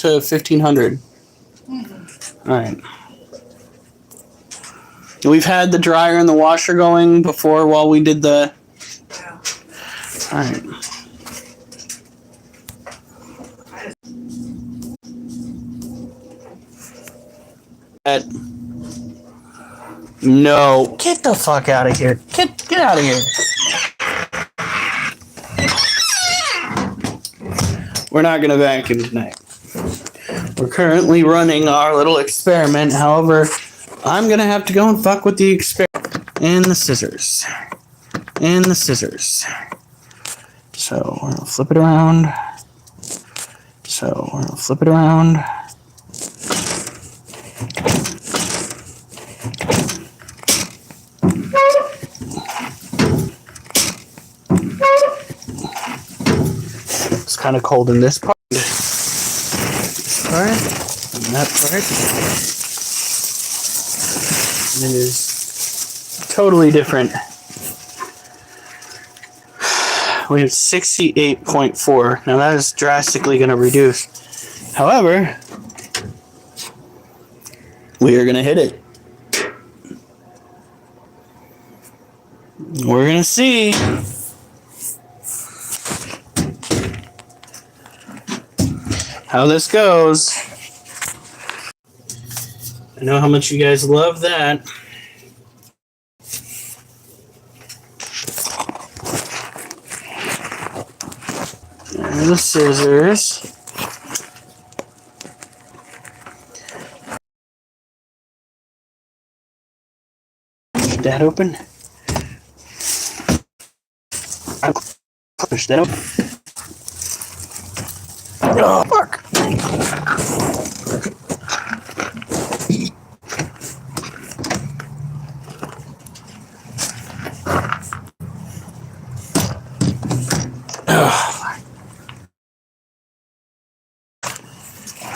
to 1,500. Mm-hmm. All right. We've had the dryer and the washer going before while we did the... Yeah. All right. No. Get the fuck out of here. Get out of here. We're not going to vacuum tonight. We're currently running our little experiment. However, I'm going to have to go and fuck with the experiment. And the scissors. And the scissors. So we're going to flip it around. So we're going to flip it around. It's kind of cold in this part. This part. And that part. And it is totally different. We have 68.4. Now that is drastically going to reduce. However, we are going to hit it. We're going to see. How this goes. I know how much you guys love that. And the scissors. Push that open. Push that open. Oh, fuck.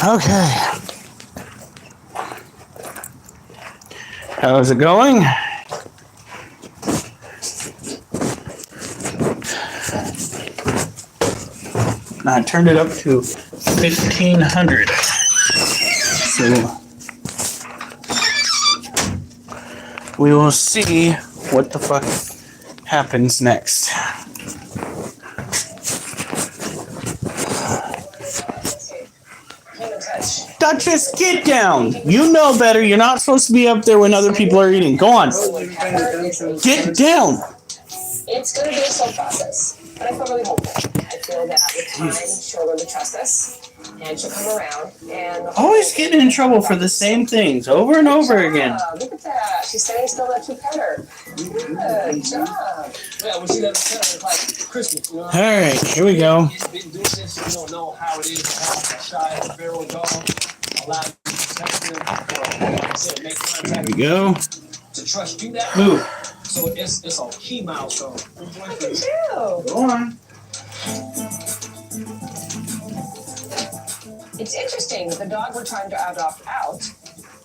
Okay. How's it going? I turned it up to 1,500. So we will see what the fuck happens next. Duchess, get down! You know better. You're not supposed to be up there when other people are eating. Go on. Get down! It's going to be a slow process, but I feel really hopeful. I feel that with time, she'll learn to trust us, and she'll come around. And always getting in trouble for the same things over and over again. Look at that. She's standing still, let you pet her. Good job. Yeah, when she let me pet her, it's like Christmas, you know? All right, here we go. You've been doing this, you don't know how it is to have a shy, feral dog. Allow you to protect them, or, like I said, make Here contact we go. to trust you that. Move. So it's a key milestone. Look at you. Go on. It's interesting that the dog we're trying to adopt out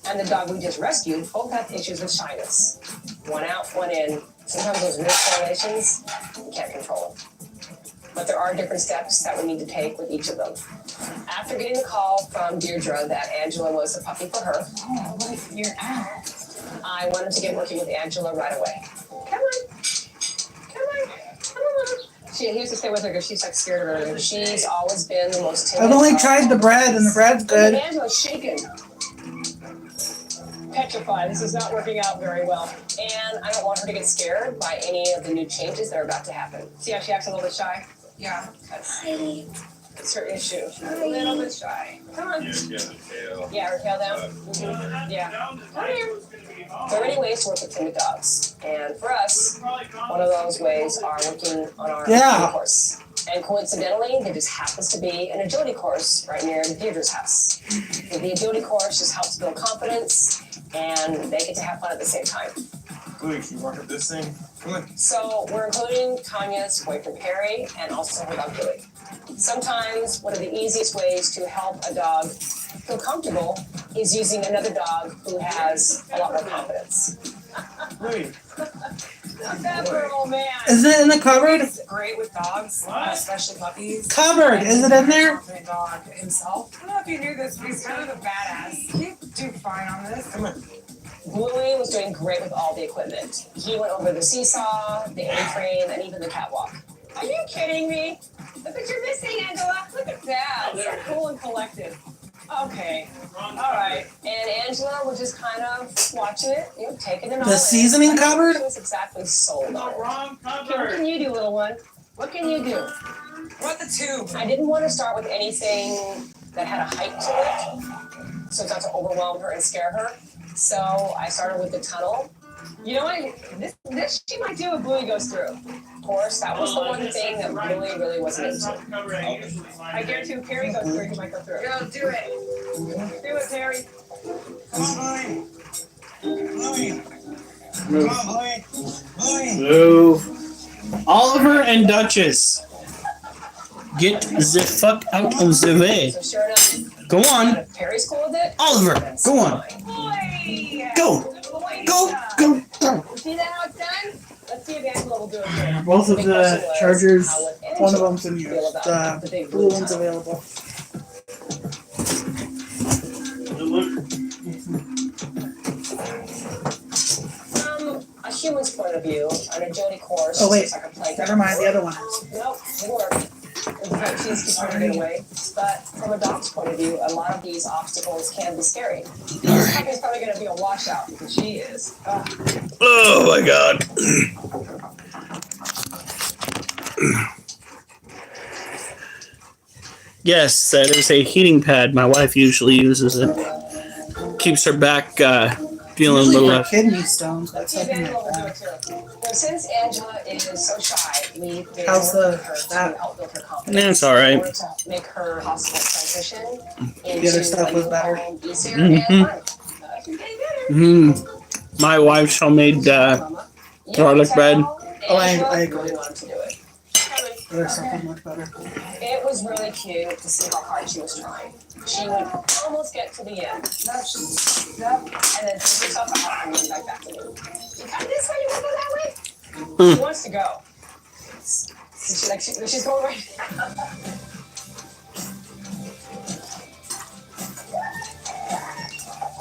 and the dog we just rescued both have issues with shyness. One out, one in. Sometimes those weird correlations, you can't control them. But there are different steps that we need to take with each of them. After getting the call from Deirdre that Angela was a puppy for her, I wanted to get working with Angela right away. Come on. Come on. Come on. He used to stay with her because she's like scared of everything. She's always been the most timid. I've only tried the bread, and the bread's good. Angela's shaken. Petrified. This is not working out very well. And I don't want her to get scared by any of the new changes that are about to happen. See how she acts a little bit shy? Yeah. It's her issue. She's a little bit shy. Come on. Yeah, her tail down. Mm-hmm. Yeah. Come here. There are many ways to work with timid dogs. And for us, one of those ways are working on our agility course. And coincidentally, there just happens to be an agility course right near Deirdre's house. The agility course just helps build confidence, and they get to have fun at the same time. Please, you work at this thing? Come on. So we're including Tanya's boyfriend Perry and also her dog Billy. Sometimes one of the easiest ways to help a dog feel comfortable is using another dog who has a lot more confidence. Hey. Not bad for an old man. Is it in the cupboard? He's great with dogs, especially puppies. Cupboard. Is it in there? Confident dog himself. I don't know if you knew this, but he's kind of a badass. He'd do fine on this. Come on. Bluey was doing great with all the equipment. He went over the seesaw, the A-frame, and even the catwalk. Are you kidding me? Look what you're missing, Angela. Look at that. So cool and collected. Okay. All right. And Angela was just kind of watching it, taking it all in. The seasoning cupboard? She was exactly sold on it. Wrong Okay, what cover. can you do, little one? What can you do? What the tube? I didn't want to start with anything that had a height to it, so not to overwhelm her and scare her. So I started with the tunnel. You know what? This she might do if Bluey goes through. Of course, that was the one thing that Bluey really wasn't into. I guarantee if Perry goes through, he might go through. Go do it. Do it, Perry. Come on, Bluey. Bluey. Come on, Bluey. Bluey. Move. Oliver and Duchess. Get the fuck out of the way. So sure enough, Go on. if Perry's cool with it, Oliver, then go on. fine. Boy! Go. Go, go, go. You see that how it's done? Let's see if Angela will do it too. Both of Big the question was, chargers, how would one of Angela them's in feel here. about The big blue one's tunnel? available. From a human's point of view, on a Jody course, Oh, wait. it's like a playground. Never mind, the other one. Nope, didn't work. In fact, she's just trying to get away. But from a dog's point of view, a lot of these obstacles can be scary. This puppy's probably going to be a washout because she is. Oh my god. Yes, that is a heating pad. My wife usually uses it. Keeps her back feeling a Usually little for less. kidney stones, but See if something Angela will do like it that. too. Well, since Angela is so shy, we've been How's working the- with her that? to help build her confidence. Yeah, it's all right. In order to make her possible transition into The other stuff was a better. home easier Mhm. and fun. She's getting better. My wife's homemade Mama. You garlic can bread. tell Oh, I Angela agree. really wanted to do it. There's something much better. It was really cute to see how hard she was trying. She would almost get to the end. And then take herself out and run back to me. You got this way? You want to go that way? She wants to go. She's going right.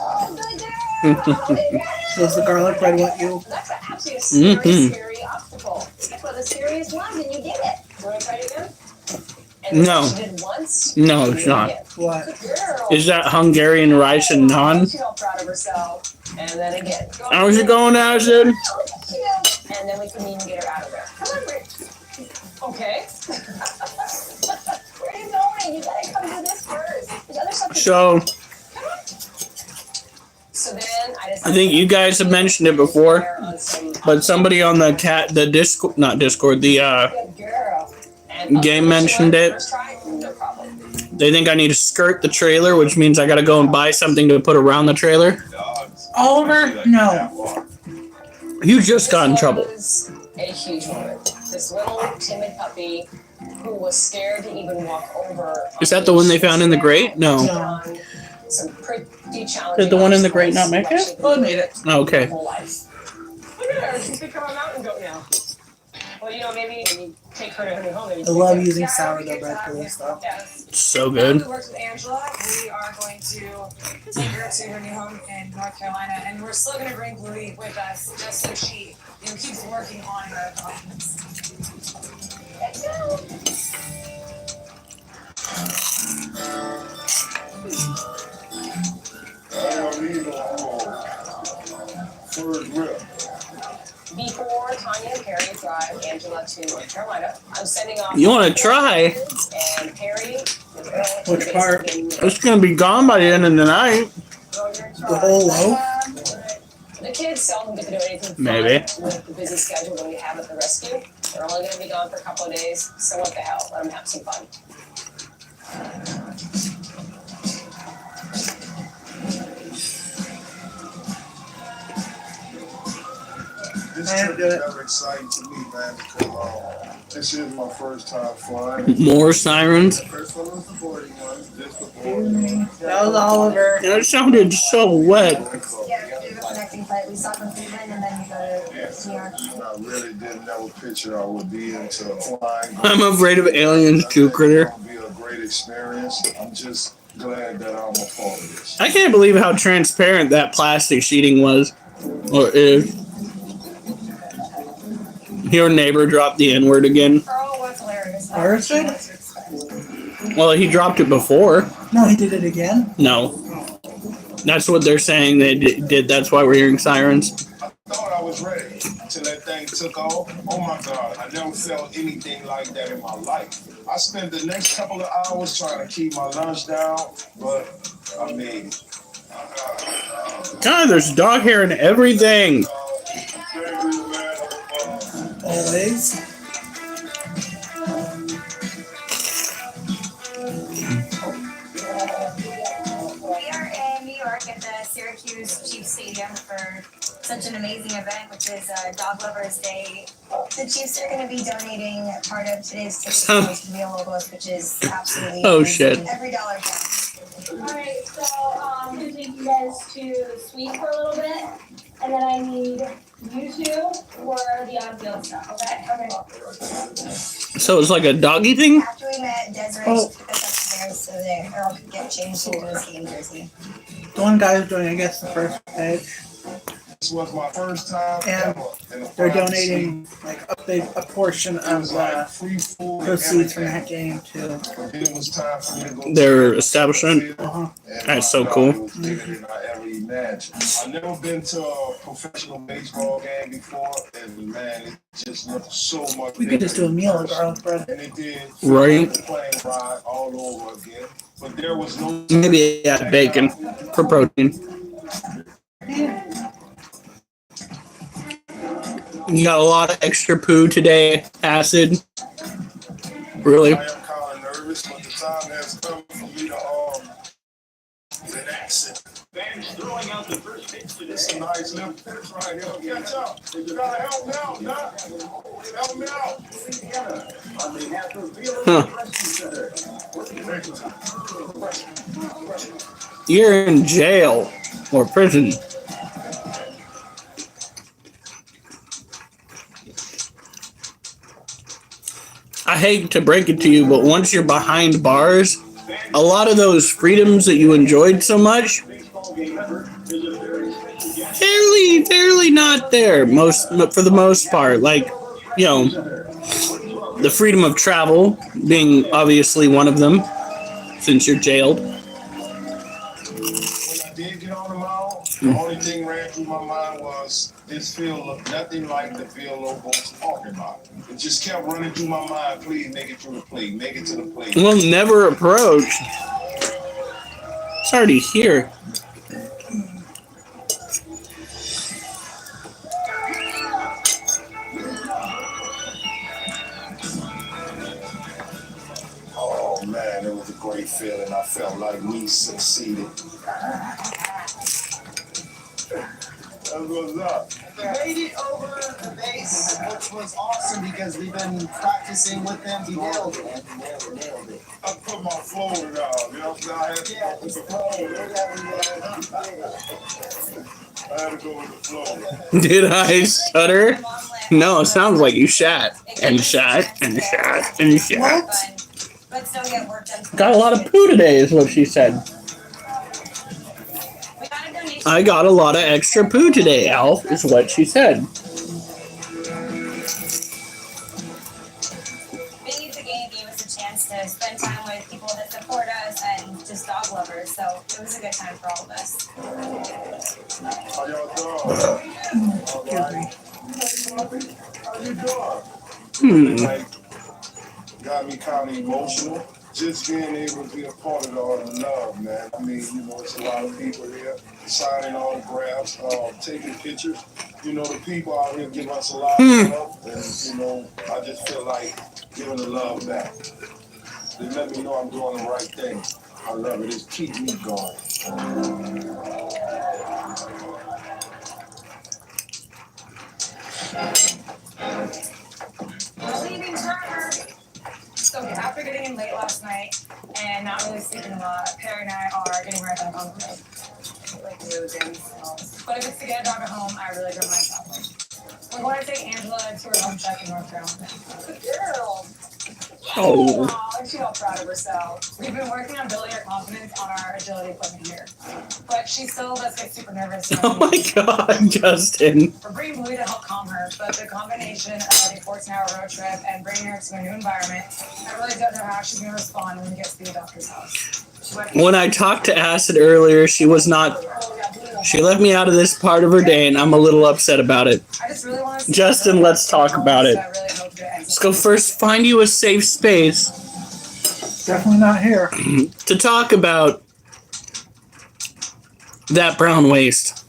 Oh, good girl. Is the garlic bread what you? That's actually a scary, Mhm. scary obstacle. That's one of the scariest ones, and you did it. You want to try it again? And No. She did once. No, you it's did not. again. What? Good girl. Is that Hungarian rice and naan? She's all proud of herself. And then again. How's it going, Acid? And then we couldn't even get her out of there. Come on, Rick. Okay. Where are you going? You gotta come do this first. There's other stuff to do. So, Come on. So then I decided. I think you guys have mentioned it before, on some but somebody on the Discord, not Discord, good girl. And Game mentioned it. First try, no problem. they think I need to skirt the trailer, which means I gotta go and buy something to put around the trailer. Dogs. Oliver? No. You just got in This trouble. was a huge moment. This little timid puppy who was scared to even walk over. Is that the one they found in the grate? No. On some pretty challenging. Did the one in the grate not make it? obstacles. Oh, it made it. Okay. Her whole life. Look at her. She's become a mountain goat now. Well, maybe when you take her to her new home. Maybe I love using sourdough bread for this stuff. Yes. So Now good. we worked with Angela. We are going to take her to her new home in North Carolina, and we're still going to bring Bluey with us just so she keeps working on her confidence. Let's go. Before Tanya and Perry drive Angela to North Carolina, I'm sending off. You wanna try? And Perry. Which part? It's gonna be gone by the end of the night. The whole loaf? The kids seldom get to do anything fun Maybe. with the busy schedule that we have at the rescue. They're only going to be gone for a couple of days, so what the hell? Let them have some fun. This I trip do is it. never exciting to me, man, because this is my first time flying. More sirens. First one was the boarding one, this the boarding one. That was Oliver. It sounded so wet. Yeah, we do the connecting flight. We stop in Cleveland and then we go to Yeah. I really didn't never picture I would be into flying. I'm afraid of aliens too, Critter. It's gonna be a great experience. I'm just glad that I'm a part of this. I can't believe how transparent that plastic sheeting was. Or is. Your neighbor dropped the N-word again. Earl was hilarious. Ours did? Well, he dropped it before. No, he did it again. No. That's what they're saying they did. That's why we're hearing sirens. I thought I was ready until that thing took off. Oh my God, I never felt anything like that in my life. I spent the next couple of hours trying to keep my lunch down, but I made it. God, there's dog hair and everything. Always. We are in New York at the Syracuse Chiefs Stadium for such an amazing event, which is Dog Lovers Day. The Chiefs are going to be donating part of today's tickets to Meal Logos, which is absolutely Oh, amazing. shit. Every dollar counts. Alright, so I'm gonna take you guys to the suite for a little bit, and then I need you two for the on-field stuff, okay? Okay. So it's like a doggy thing? After we met, Desiree Oh. took us upstairs so that Earl could get changed into his game jersey. The one guy is doing, I guess, the first page. This was my first time And ever in a they're private donating like a portion suite. It was of like free food and proceeds from everything. that game to. Then it was time for me to go to Their the establishment? field, Uh-huh. and That's my so God, cool. it was bigger than I ever imagined. I've never been to a professional baseball game before, and man, it just looked so much We could just do a meal of garlic bread. And it did Right. the plane ride all over again. But there was no Maybe add bacon for protein. You got a lot of extra poo today, Acid. Really? I am kind of nervous, but the time has come for me to relax it. Fans throwing out the first pitch to this. It's a nice little pitch right here. Catch up. You gotta help me out, Doc. Help me out. On behalf of Huh. You're in jail or prison. I hate to break it to you, but once you're behind bars, a lot of those freedoms that you enjoyed so much, fairly not there. For the most part, like, you know, the freedom of travel being obviously one of them, since you're jailed. When I did get on the mound, the only thing ran through my mind was this field looked nothing like the field Lobos talking about. It just kept running through my mind. Please make it to the plate. Make it to the plate. We'll never approach. It's already here. Oh man, it was a great feeling. I felt like we succeeded. That's what's up. We made it over the base, which was awesome because we've been practicing with them. We nailed it. Nailed it. I put my flow down. You know what I'm saying? Yeah, it's flow. I had to go with the flow. Did I stutter? No, it sounds like you shot and shot and shot and shot. But still get work done. Got a lot of poo today, is what she said. We got a donation. I got a lot of extra poo today, Alf, is what she said. Being at the game gave us a chance to spend time with people that support us and just dog lovers, so it was a good time for all of us. How y'all doing? All right. How you doing? Like, got me kind of emotional. Just being able to be a part of all the love, man. I mean, you know, it's a lot of people here signing autographs, taking pictures. You know, the people out here give us a lot of love, and you know, I just feel like giving the love back. They let me know I'm doing the right thing. I love it. It's keep me going. We're leaving Turner. So after getting in late last night and not really sleeping a lot, Perry and I are getting right back on the road. Like really busy. But if it's to get a dog at home, I really don't mind traveling. We're going to take Angela to her home check in North Carolina. Girl. Oh. Aw, she's all proud of herself. We've been working on building her confidence on our agility equipment here. But she still does get super nervous. Oh my God, Justin. We're bringing Bluey to help calm her, but the combination of a 14-hour road trip and bringing her to a new environment, I really don't know how she's going to respond when we get to the doctor's house. When I talked to Acid earlier, she was not. She left me out of this part of her day, and I'm a little upset about it. I just really want to see Justin, let's talk about it. I really hope that Let's go first find you a safe space Definitely not here. to talk about that brown waste.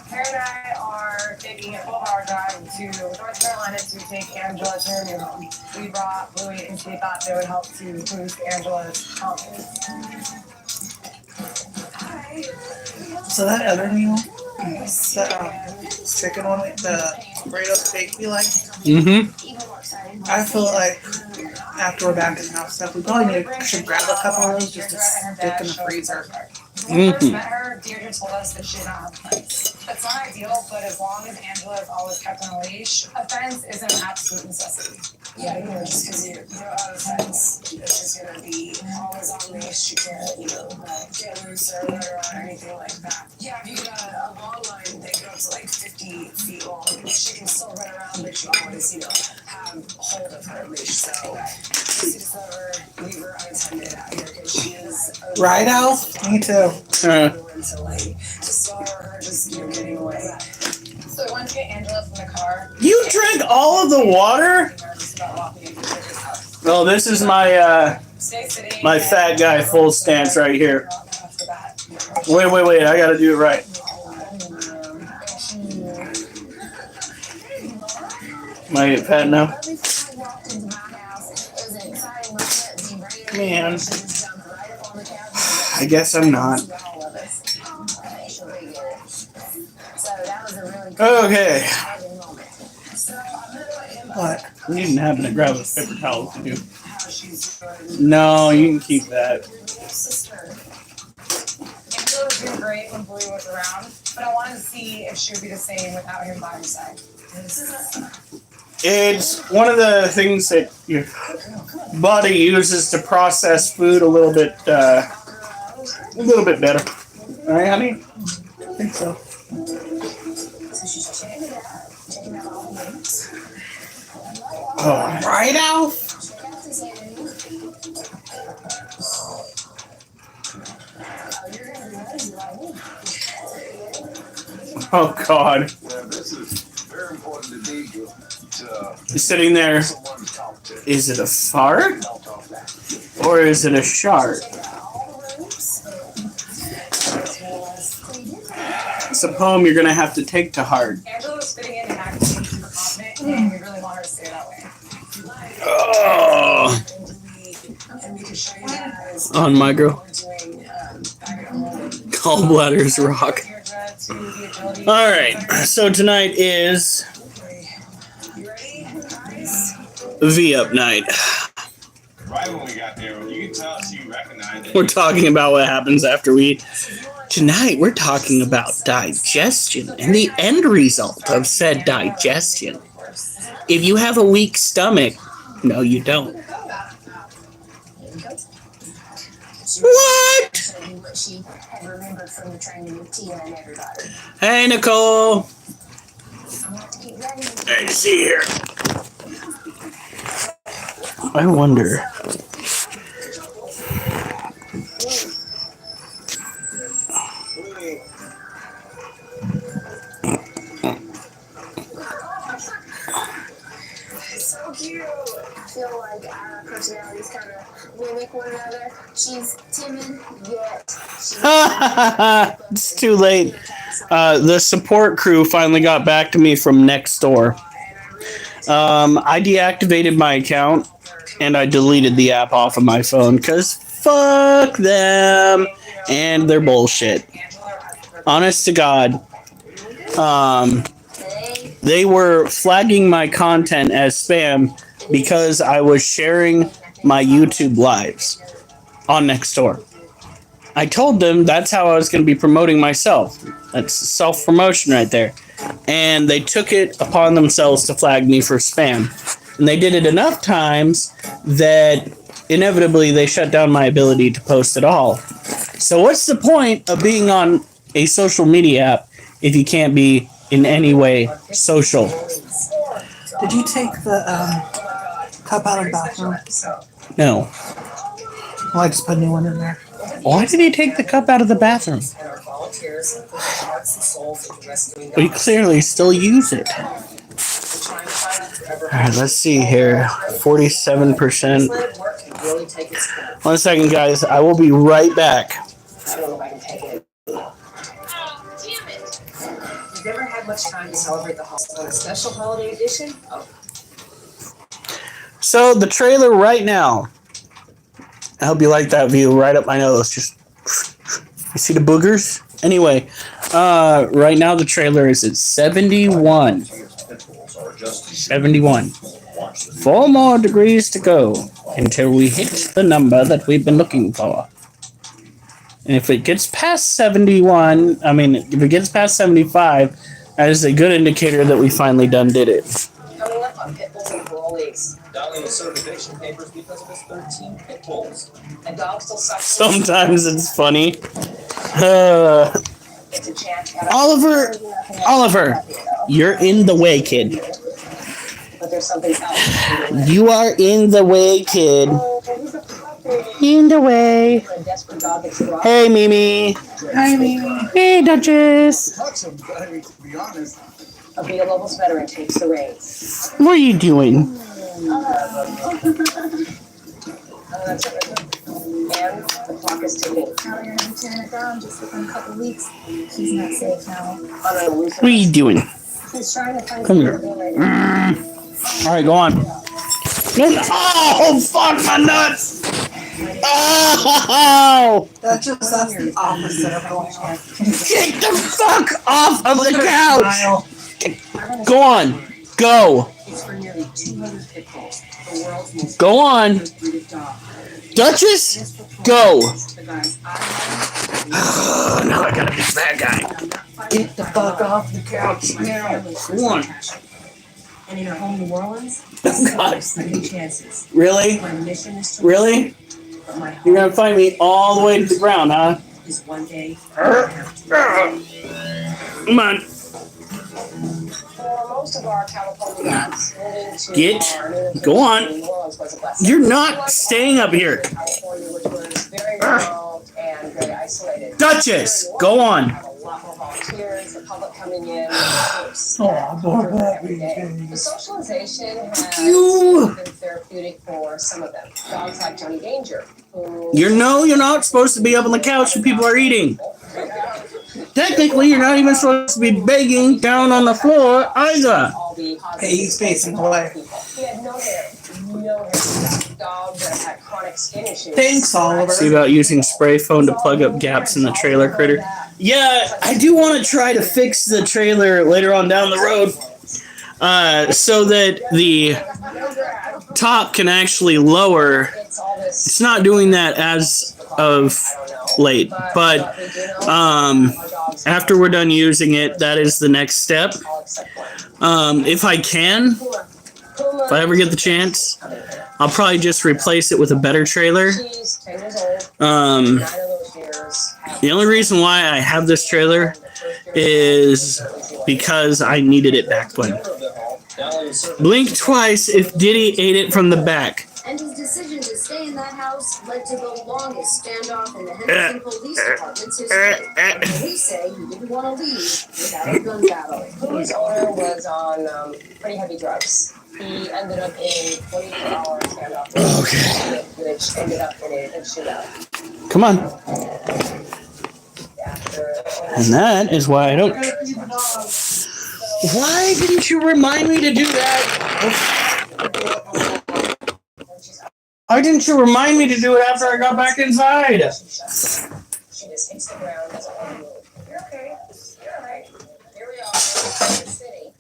Harry and I are taking a 12-hour drive to North Carolina to take Angela to her new home. We brought Bluey and we thought they would help to boost Angela's confidence. Hi. So that other meal, that chicken one, the burrito steak we like, Mm-hmm. I feel like after we're back in the house stuff, we probably should grab a couple of those just to stick in the freezer. When we first met her, Deirdre told us that she did not have a fence. That's not ideal, but as long as Angela is always kept on a leash, a fence is an absolute necessity. Yeah, just because you don't have a fence, it's just gonna be always on leash. You can't, get loose or let her on or anything like that. Yeah, if you get a long line, they go up to like 50 feet long. She can still run around, but you always, have hold of her leash. So, just never leave her unattended out here because she is. Right, Al? Me too. Just saw her just getting away. So we wanted to get Angela from the car. You drank all of the water? Oh, this is my my fat guy full stance right here. Wait, I gotta do it right. Am I getting fat now? Man, I guess I'm not. Okay. What? You didn't happen to grab a paper towel, did you? No, you can keep that. Angela was doing great when Bluey was around, but I wanted to see if she would be the same without him by her side. It's one of the things that your body uses to process food a little bit better. All right, honey? I think so. Oh, right, Al? Oh, God. Yeah, this is very important to Deidre He's sitting there. someone to talk to. Is it a fart? Or is it a shark? It's a poem you're going to have to take to heart. Angela was fitting in and acting super confident, and we really want her to stay that way. Oh, And we can show you guys on my girl. what we're doing back at home. Gallbladders rock. Deirdre to the agility. All right, so tonight is You ready, guys? V-Up night. Right when we got there, you can tell she recognized it. We're talking about what happens after we eat. Tonight, we're talking about digestion and the end result of said digestion. If you have a weak stomach, no, you don't. What? Show you what she had remembered from the training with Tia and everybody. Hey, Nicole. I'm gonna have to keep running. Let's see here. I wonder. So cute. I feel like our personalities kind of mimic one another. She's timid, yet she's It's too late. The support crew finally got back to me from next door. I deactivated my account and I deleted the app off of my phone because fuck them and their bullshit. Honest to God. They were flagging my content as spam because I was sharing my YouTube lives on Nextdoor. I told them that's how I was going to be promoting myself. That's self-promotion right there. And they took it upon themselves to flag me for spam. And they did it enough times that inevitably they shut down my ability to post at all. So what's the point of being on a social media app if you can't be in any way social? Did you take the cup out of the bathroom? No. Well, I just put a new one in there. Why did he take the cup out of the bathroom? We clearly still use it. Alright, let's see here. 47%. 1 second, guys. I will be right back. I don't know if I can take it. You've never had much time to celebrate the holiday on a special holiday edition? Oh. So the trailer right now. I hope you like that view right up my nose. Just you see the boogers? Anyway, right now the trailer is at 71. 71. 4 more degrees to go until we hit the number that we've been looking for. And if it gets past 71, if it gets past 75, that is a good indicator that we finally done did it. Coming up on Pitbulls and Parolees. Dialing the certification papers because of his 13 pit bulls. And dogs still suck. Sometimes it's funny. It's a chance. Oliver, you're in the way, kid. But there's something else. You are in the way, kid. In the way. A desperate dog gets robbed. Hey, Mimi. Hi, Mimi. Hey, Duchess. To be honest. A Vita Lobos veteran takes the reins. What are you doing? That's it. And the clock is ticking. Now you're gonna be tearing it down just within a couple weeks. She's not safe now. What are you doing? He's trying to find Come here. something right now. All right, go on. Oh, fuck my nuts! Oh! That's the opposite of going on. Get the fuck off of the couch! Smile. Go on. Go. It's for nearly 200 pit bulls. The world's most Go on. breed of dog. Duchess, go. The guys Now I gotta be that guy. Get the fuck off the couch now. Come on. And in our home New Orleans, God. second chances. Really? My mission is to Really? but my You're hope gonna find me all the way to the ground, huh? is one day Come on. For most of our California dogs, moving to Get. our new location Go on. in New Orleans was a blessing. You're not staying up here. California, which was very remote and very isolated. Duchess, go on. Have a lot more volunteers, the public coming in. Every The socialization has You. been therapeutic for some of them. Dogs like Johnny Danger, who You're not supposed to be up on the couch when people are eating. Technically, you're not even supposed to be begging down on the floor either. all the Hey, he's facing away. He had no hair. Dog that had chronic skin issues. Thanks, Oliver. See about using spray foam to plug up gaps in the trailer critter. Yeah, I do want to try to fix the trailer later on down the road, so that the top can actually lower. It's all this. It's not doing that as of late, but after we're done using it, that is the next step. If I can, if I ever get the chance, I'll probably just replace it with a better trailer. She's 10 years old. 9 Um, of those years. the only reason why I have this trailer is because I needed it back when. Blink twice if Diddy ate it from the back. And his decision to stay in that house led to the longest standoff in the Henderson Police Department's history. Police say he didn't want to leave without a gun battle. Whose owner was on pretty heavy drugs. He ended up in a 24-hour standoff, which ended up in a shootout. Come on. After And that is why I don't. Why didn't you remind me to do that? Why didn't you remind me to do it after I got back inside? she just hits the ground as a whole move. You're okay. You're all right. Here we are in the city,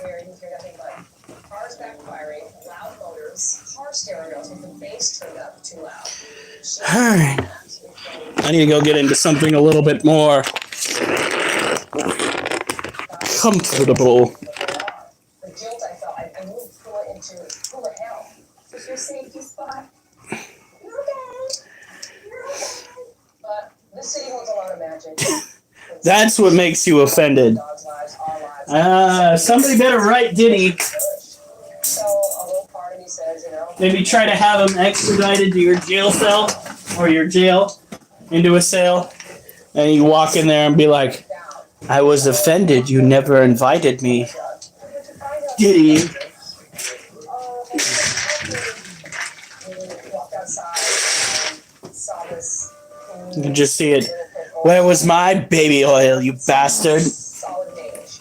where you hear nothing but cars backfiring, loud motors, car stereos with the bass turned up too loud. Alright. I need to go get into something a little bit more comfortable. The guilt I felt, I moved Pula into Pula hell. It's your safety spot. You're okay. But this city holds a lot of magic. That's what makes you offended. Dogs' lives, our lives. Somebody better write Diddy. So a little part of me says, Maybe try to have him extradited to your jail cell or your jail into a cell. And you walk in there and be like, I was offended. You never invited me. Diddy. walked outside and saw this. You can just see it. Where was my baby oil, you bastard? Solid mage.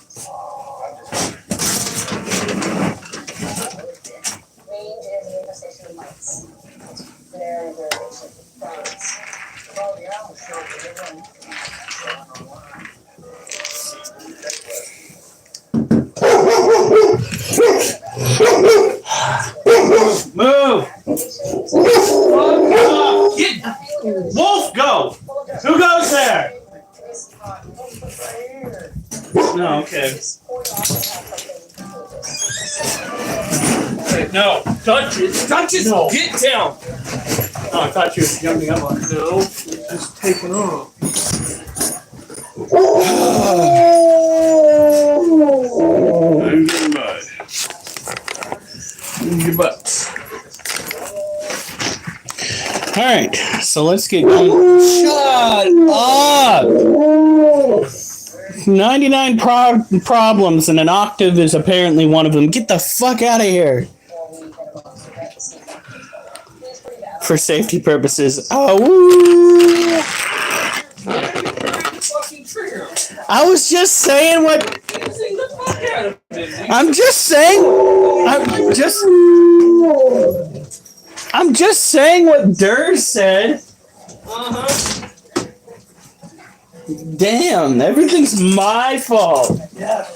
Mange is an infestation of mites. Very, very ancient France. Oh, yeah, I'm sure Move! Get, Wolf, go! Who goes there? No, okay. No, touch it. Touch it. No. Get down. Oh, I thought you were jumping up on it. No, it's just taking off. I'm getting mud. Your butt. Alright, so let's get going. Shut up! 99 problems and an octave is apparently one of them. Get the fuck out of here! For safety purposes. Oh, woo. I was just saying what. I'm just saying. I'm just saying what Durr said. Damn, everything's my fault. Yeah.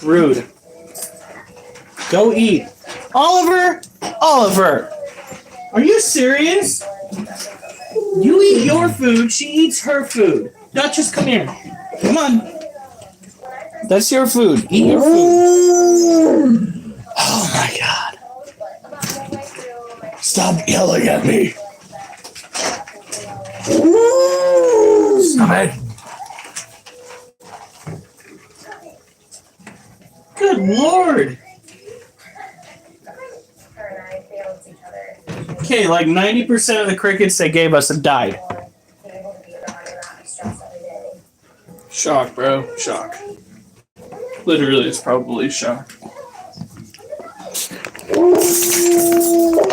Rude. Go eat. Oliver, are you serious? You eat your food, she eats her food. Duchess, come here. Come on. That's your food. Eat your food. Oh my God. Stop yelling at me. Stop it. Good Lord. Okay, like 90% of the crickets they gave us have died. Shock, bro. Shock. Literally, it's probably shock.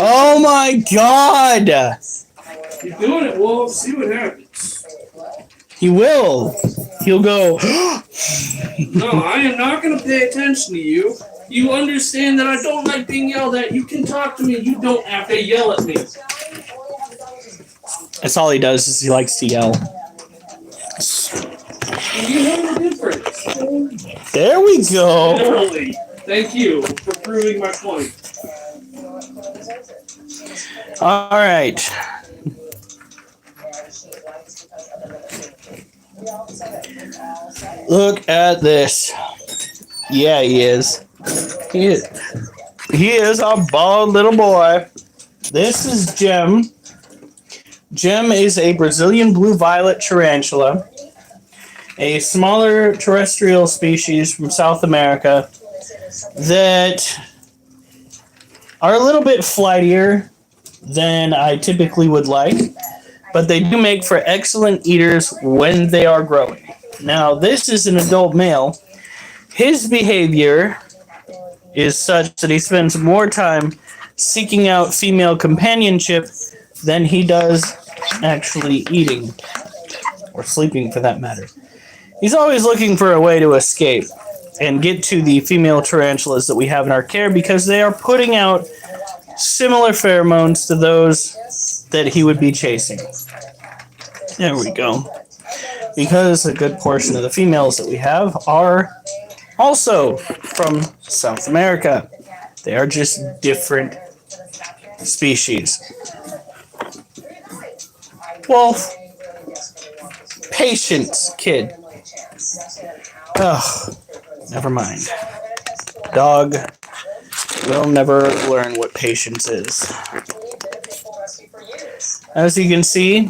Oh my God! Keep doing it, Wolf. See what happens. He will. He'll go. No, I am not going to pay attention to you. You understand that I don't like being yelled at. You can talk to me. You don't have to yell at me. That's all he does is he likes to yell. You know the difference. There we go. Literally. Thank you for proving my point. All right. Look at this. Yeah, he is. He is a bald little boy. This is Gem. Gem is a Brazilian blue violet tarantula, a smaller terrestrial species from South America that are a little bit flightier than I typically would like, but they do make for excellent eaters when they are growing. Now, this is an adult male. His behavior is such that he spends more time seeking out female companionship than he does actually eating, or sleeping for that matter. He's always looking for a way to escape and get to the female tarantulas that we have in our care because they are putting out similar pheromones to those that he would be chasing. There we go. Because a good portion of the females that we have are also from South America. They are just different species. Well, patience, kid. Ugh, never mind. Dog will never learn what patience is. As you can see,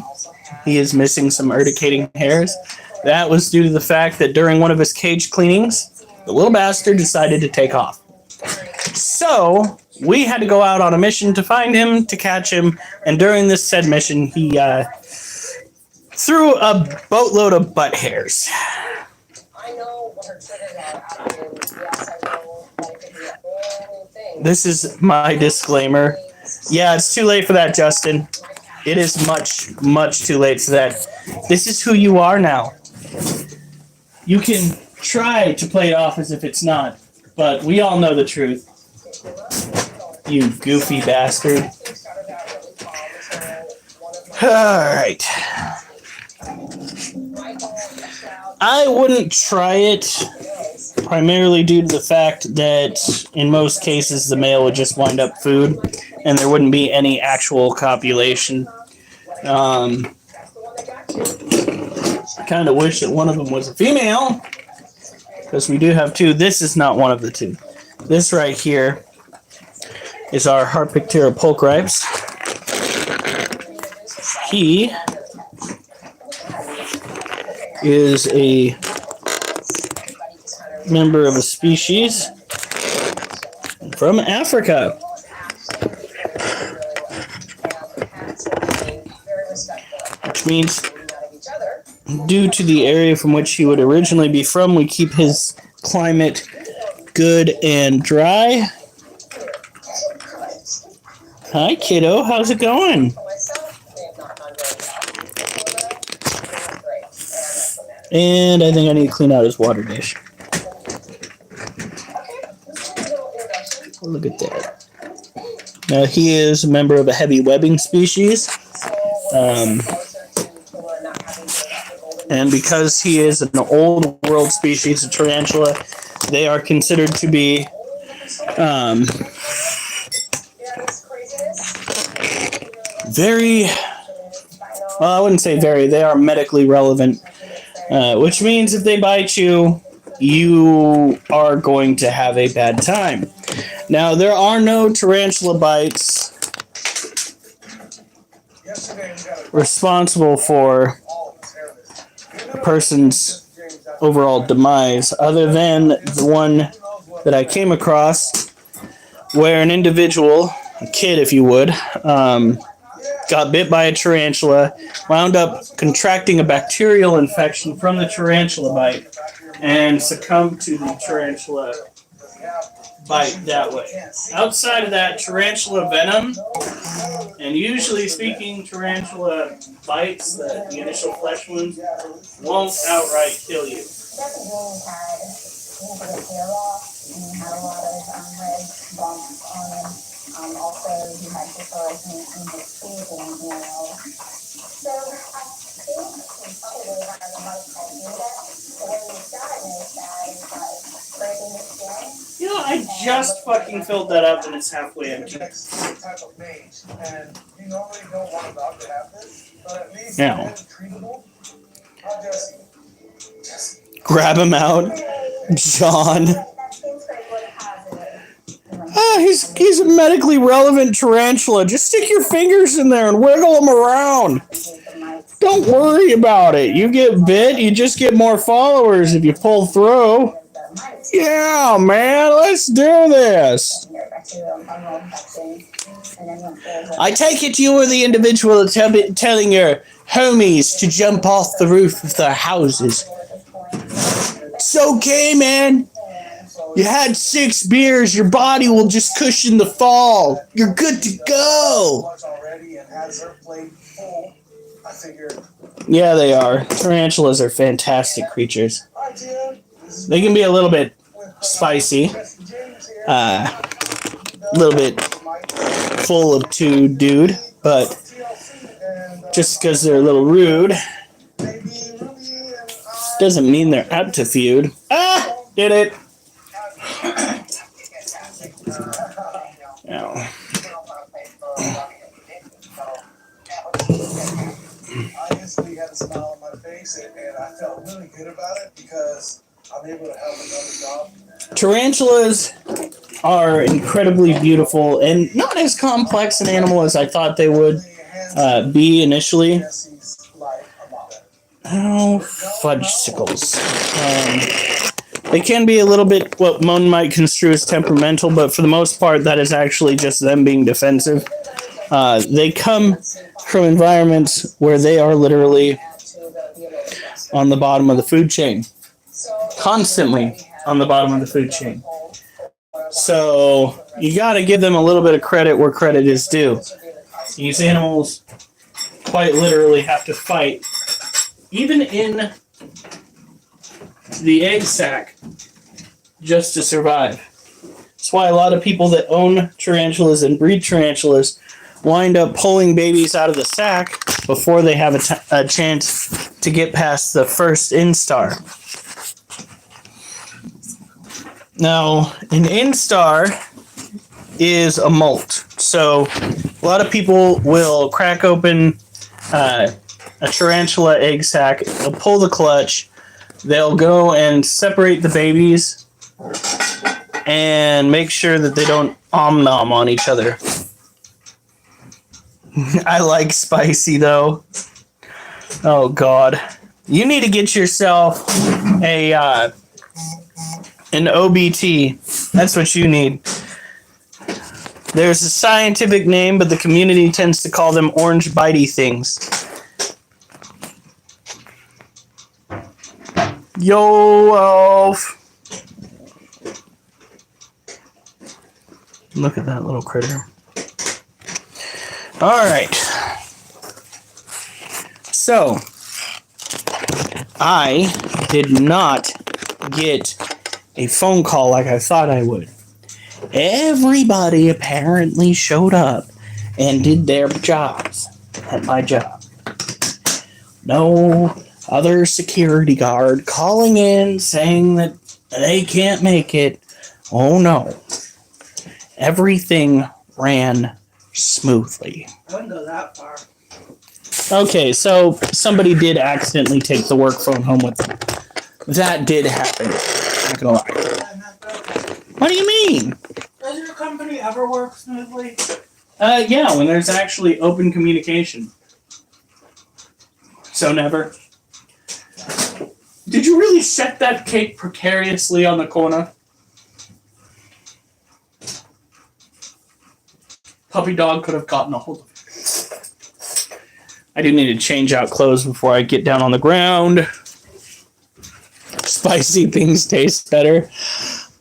he is missing some urticating hairs. That was due to the fact that during one of his cage cleanings, the little bastard decided to take off. So, we had to go out on a mission to find him, to catch him, and during this said mission, he threw a boatload of butt hairs. This is my disclaimer. Yeah, it's too late for that, Justin. It is much, much too late for that. This is who you are now. You can try to play it off as if it's not, but we all know the truth. You goofy bastard. Alright. I wouldn't try it, primarily due to the fact that in most cases the male would just wind up food and there wouldn't be any actual copulation. I kind of wish that one of them was a female, because we do have two. This is not one of the two. This right here is our Harpictera pulchrips. He is a member of a species from Africa. Which means, due to the area from which he would originally be from, we keep his climate good and dry. Hi, kiddo. How's it going? And I think I need to clean out his water dish. Look at that. Now, he is a member of a heavy webbing species. And because he is an old world species of tarantula, they are considered to be very, well, I wouldn't say very, they are medically relevant, which means if they bite you, you are going to have a bad time. Now, there are no tarantula bites responsible for a person's overall demise, other than the one that I came across where an individual, a kid if you would, got bit by a tarantula, wound up contracting a bacterial infection from the tarantula bite, and succumbed to the tarantula bite that way. Outside of that, tarantula venom, and usually speaking, tarantula bites, the initial flesh wounds, won't outright kill you. Also, he had disorders in his teeth and so I think he probably had a lot of candida. So when he diagnosed that, it was like breaking the skin. You know, I just fucking filled that up and it's halfway empty. Type of mange, and you normally don't want a dog to have this, but at least Now. it is treatable. How Jesse? Grab him out. John. That seems like what positive. He's a medically relevant tarantula. Just stick your fingers in there and wiggle them around. Don't worry about it. You get bit, you just get more followers if you pull through. Yeah, man, let's do this. I take it you were the individual telling your homies to jump off the roof of their houses. It's okay, man. You had 6 beers, your body will just cushion the fall. You're good to go. Yeah, they are. Tarantulas are fantastic creatures. They can be a little bit spicy, a little bit full of dude, but just because they're a little rude doesn't mean they're apt to feud. Ah, did it. Ow. Tarantulas are incredibly beautiful and not as complex an animal as I thought they would be initially. Oh, fudgesicles. They can be a little bit what one might construe as temperamental, but for the most part, that is actually just them being defensive. They come from environments where they are literally on the bottom of the food chain. Constantly on the bottom of the food chain. So you got to give them a little bit of credit where credit is due. These animals quite literally have to fight, even in the egg sac, just to survive. That's why a lot of people that own tarantulas and breed tarantulas wind up pulling babies out of the sac before they have a chance to get past the first instar. Now, an instar is a molt. So a lot of people will crack open a tarantula egg sac, they'll pull the clutch, they'll go and separate the babies and make sure that they don't om-nom on each other. I like spicy though. Oh God. You need to get yourself an OBT. That's what you need. There's a scientific name, but the community tends to call them orange bitey things. Yo, Elf. Look at that little critter. All right. So, I did not get a phone call like I thought I would. Everybody apparently showed up and did their jobs at my job. No other security guard calling in saying that they can't make it. Oh no. Everything ran smoothly. I wouldn't go that far. Okay, so somebody did accidentally take the work phone home with them. That did happen. Not gonna lie. What do you mean? Does your company ever work smoothly? Yeah, when there's actually open communication. So never. Did you really set that cake precariously on the corner? Puppy dog could have gotten a hold of it. I do need to change out clothes before I get down on the ground. Spicy things taste better.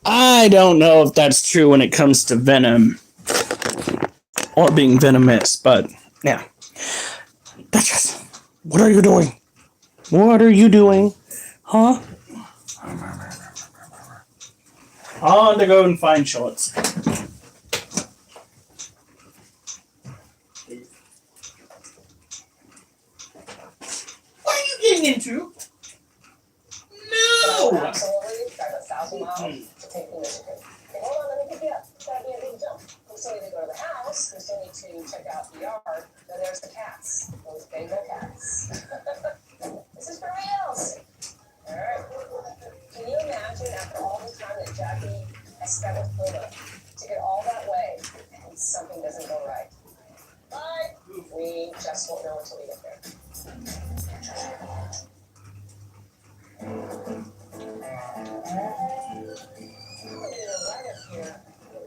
I don't know if that's true when it comes to venom or being venomous, but yeah. Duchess, what are you doing? What are you doing? Huh? On to go and find shorts. What are you getting into? No! Absolutely, drive 1,000 miles to take the Michigan. Okay, hold on, let me pick you up. It's gotta be a big jump. We still need to go to the house. We still need to check out the yard. Then there's the cats. Those Bengal cats. This is for reals. All right. Can you imagine after all the time that Jackie has spent with Pluto to get all that way and something doesn't go right? Bye. We just won't know until we get there. Right up here,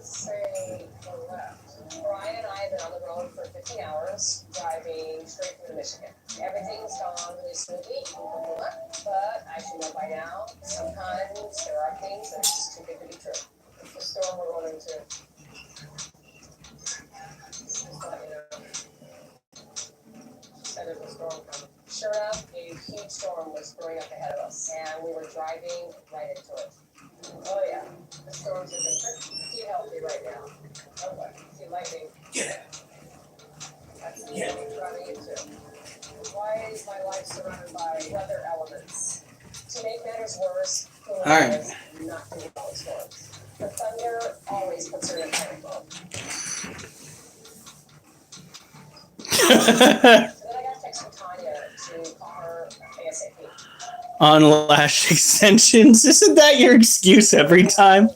say the left. Brian and I have been on the road for 15 hours, driving straight through Michigan. Everything's gone really smoothly, but I should know by now, sometimes there are things that are just too good to be true. The storm we're going to. Just let you know. Said there's a storm coming. Sure enough, a huge storm was brewing up ahead of us, and we were driving right into it. Oh yeah, the storms have been pretty healthy right now. Okay, see lightning. Get it. That's the thing we're running into. Why is my life surrounded by weather elements? To make matters worse, the weather is not going to be all storms. The thunder always puts her in panic mode. And then I got a text from Tanya to call her ASAP. On lash extensions. Isn't that your excuse every time?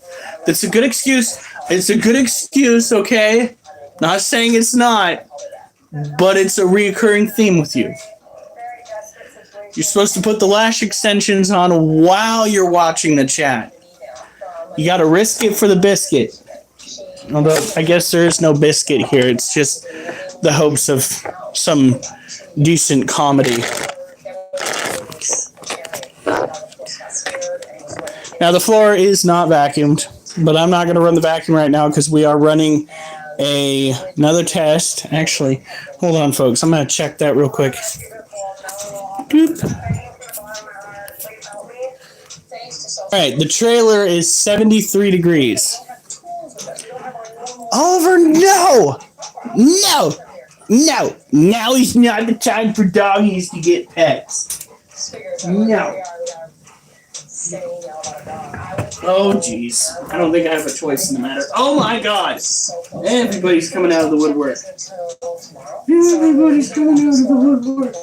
That's a good excuse. It's a good excuse, okay? Not saying it's not, but it's a reoccurring theme with you. You're supposed to put the lash extensions on while you're watching the chat. You gotta risk it for the biscuit. Although, I guess there is no biscuit here. It's just the hopes of some decent comedy. Now, the floor is not vacuumed, but I'm not going to run the vacuum right now because we are running another test. Actually, hold on, folks. I'm going to check that real quick. Boop. All right, the trailer is 73 degrees. Oliver, no! No! No! Now is not the time for doggies to get pets. No. Oh, jeez. I don't think I have a choice in the matter. Oh, my God! Everybody's coming out of the woodwork. Everybody's coming out of the woodwork.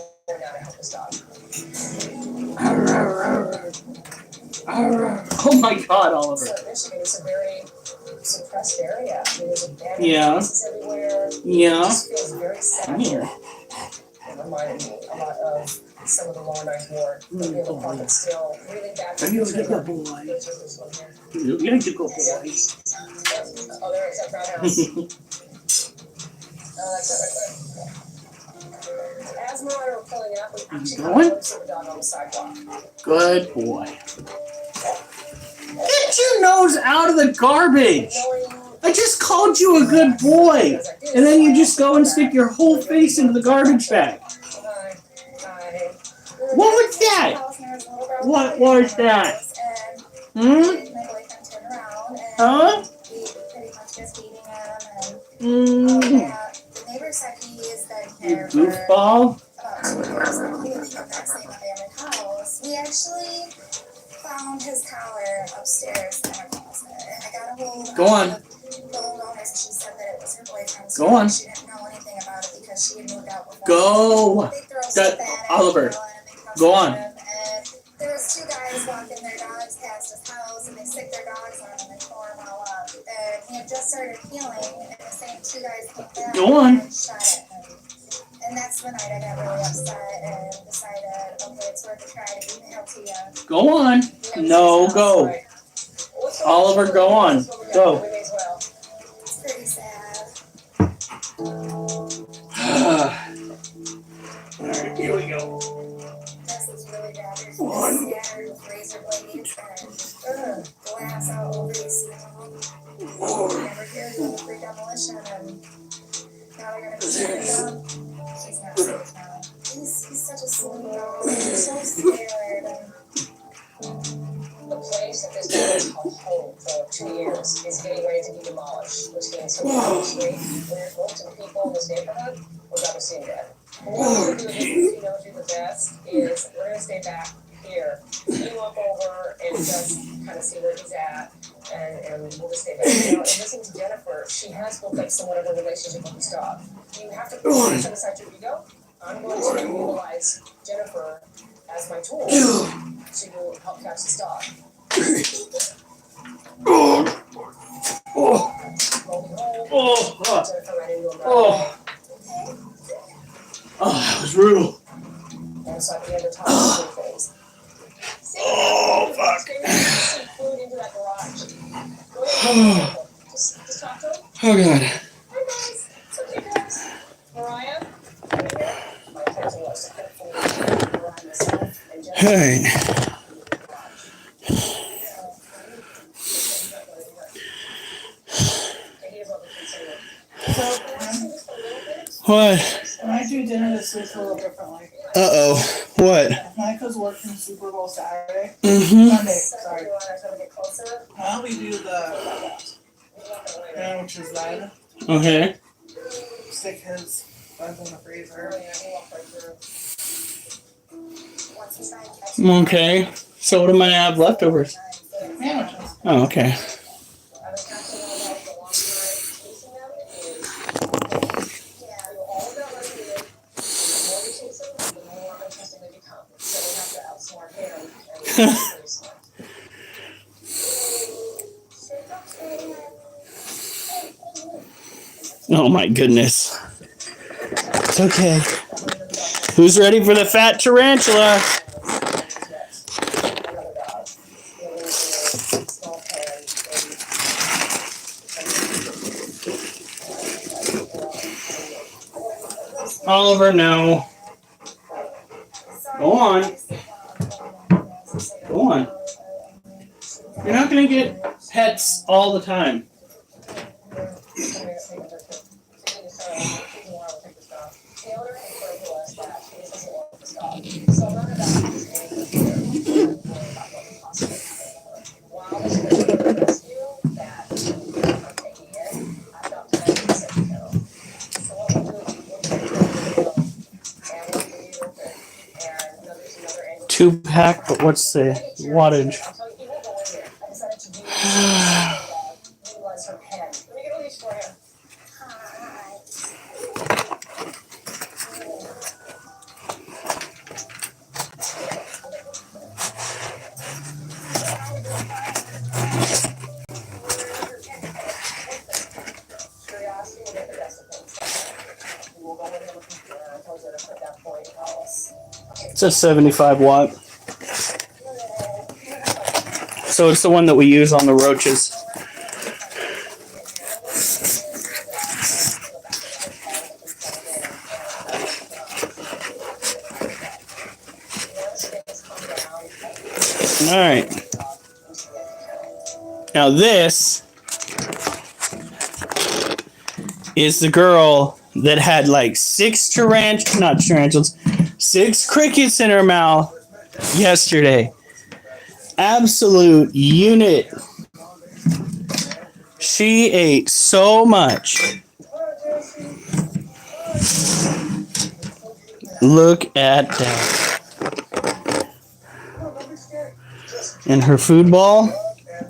Oh, my God, Oliver. Suppressed area. Yeah. Everywhere. Yeah. Come here. It reminded me a lot of some of the lawn I wore. But the other part that's still really bad. You're a good boy. You're a good boy. Oh, there is that brown house. As Mariah were pulling it up, we actually Going? saw the dog on the sidewalk. Good boy. Get your nose out of the garbage. I just called you a good boy. And then you just go and stick your whole face into the garbage bag. What was that? What was that? Hmm? Huh? You goofball. We actually found his collar upstairs in her closet. I got a hold of Go on. the old owners and she said that it was her boyfriend's. Go on. She didn't know anything about it because she had moved out before. Go. They throw That- stuff at Oliver, him, and they cuss go at on. him, and there was two guys walking their dogs past his house and they stick their dogs on him and tore him all up. And he had just started healing and the same two guys came back Go on. and shot at him. And that's the night I got really upset and decided, okay, it's worth a try to email to you. Go on. No, go. Oliver, go on. Go. It's pretty sad. Alright, here we go. This is really bad. There's been scattered with razor blades and glass all over the ceiling. Never carried them for demolition and now they're gonna be tearing down. He's not safe now. He's such a sweet dog. He's so scared. The place that this dog has called home for 2 years is getting ready to be demolished, which means some of the street, there's most of the people in this neighborhood will never see him again. What we're gonna do is, he knows you the best, is we're gonna stay back here. You walk over and just kind of see where he's at, and we'll just stay back. Now, and listen to Jennifer, she has built up somewhat of a relationship with this dog. You have to set aside your ego. I'm going to utilize Jennifer as my tool to help catch this dog. Jennifer ran into him right away. Oh, that was brutal. And so I began to talk to things. Oh, fuck. Some food into that garage. Go ahead. Just talk to him. Oh, God. Hi guys. It's okay guys. Mariah, come here. My intention was to put food around myself and Jennifer. Alright. What? When I do dinner this week a little differently. Uh-oh. What? Michael's working Super Bowl Saturday. Mm-hmm. Sunday, sorry. Closer. Now we do the which is red. Okay. Stick his buns in the freezer. Okay. So what am I gonna have leftovers? Sandwiches. Oh, okay. Oh my goodness. It's okay. Who's ready for the fat tarantula? Oliver, no. Go on. Go on. You're not going to get pets all the time. Two-pack, but what's the wattage? It's a 75 watt. So it's the one that we use on the roaches. All right. Now this is the girl that had like 6 crickets in her mouth yesterday. Absolute unit. She ate so much. Look at that. And her food ball,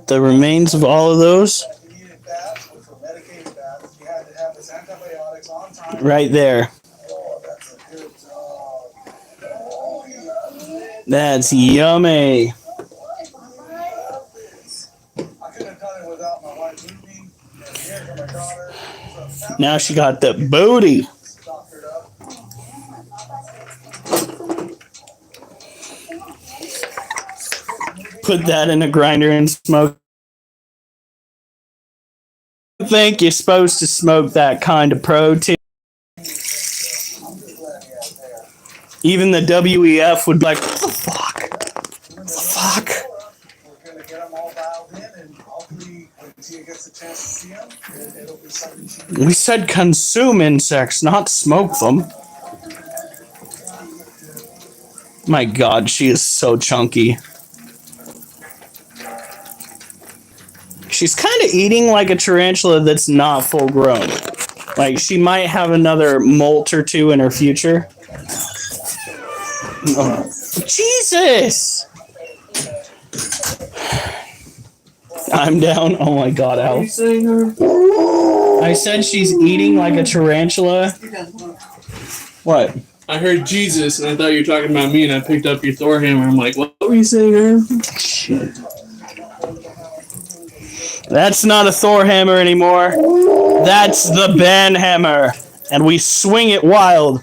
the remains of all of those, right there. That's yummy. Now she got the booty. Put that in a grinder and smoke. I think you're supposed to smoke that kind of protein. Even the WEF would be like, what the fuck? What the fuck? We're going to get them all dialed in, and hopefully when Tia gets a chance to see them, it'll be something she can. We said consume insects, not smoke them. My God, she is so chunky. She's kind of eating like a tarantula that's not full grown. Like she might have another molt or two in her future. Oh, Jesus! I'm down. Oh my God, Al. I said she's eating like a tarantula. What? I heard Jesus, and I thought you were talking about me, and I picked up your Thor hammer. I'm like, what were you saying, Aaron? Shit. That's not a Thor hammer anymore. That's the Ben hammer. And we swing it wild.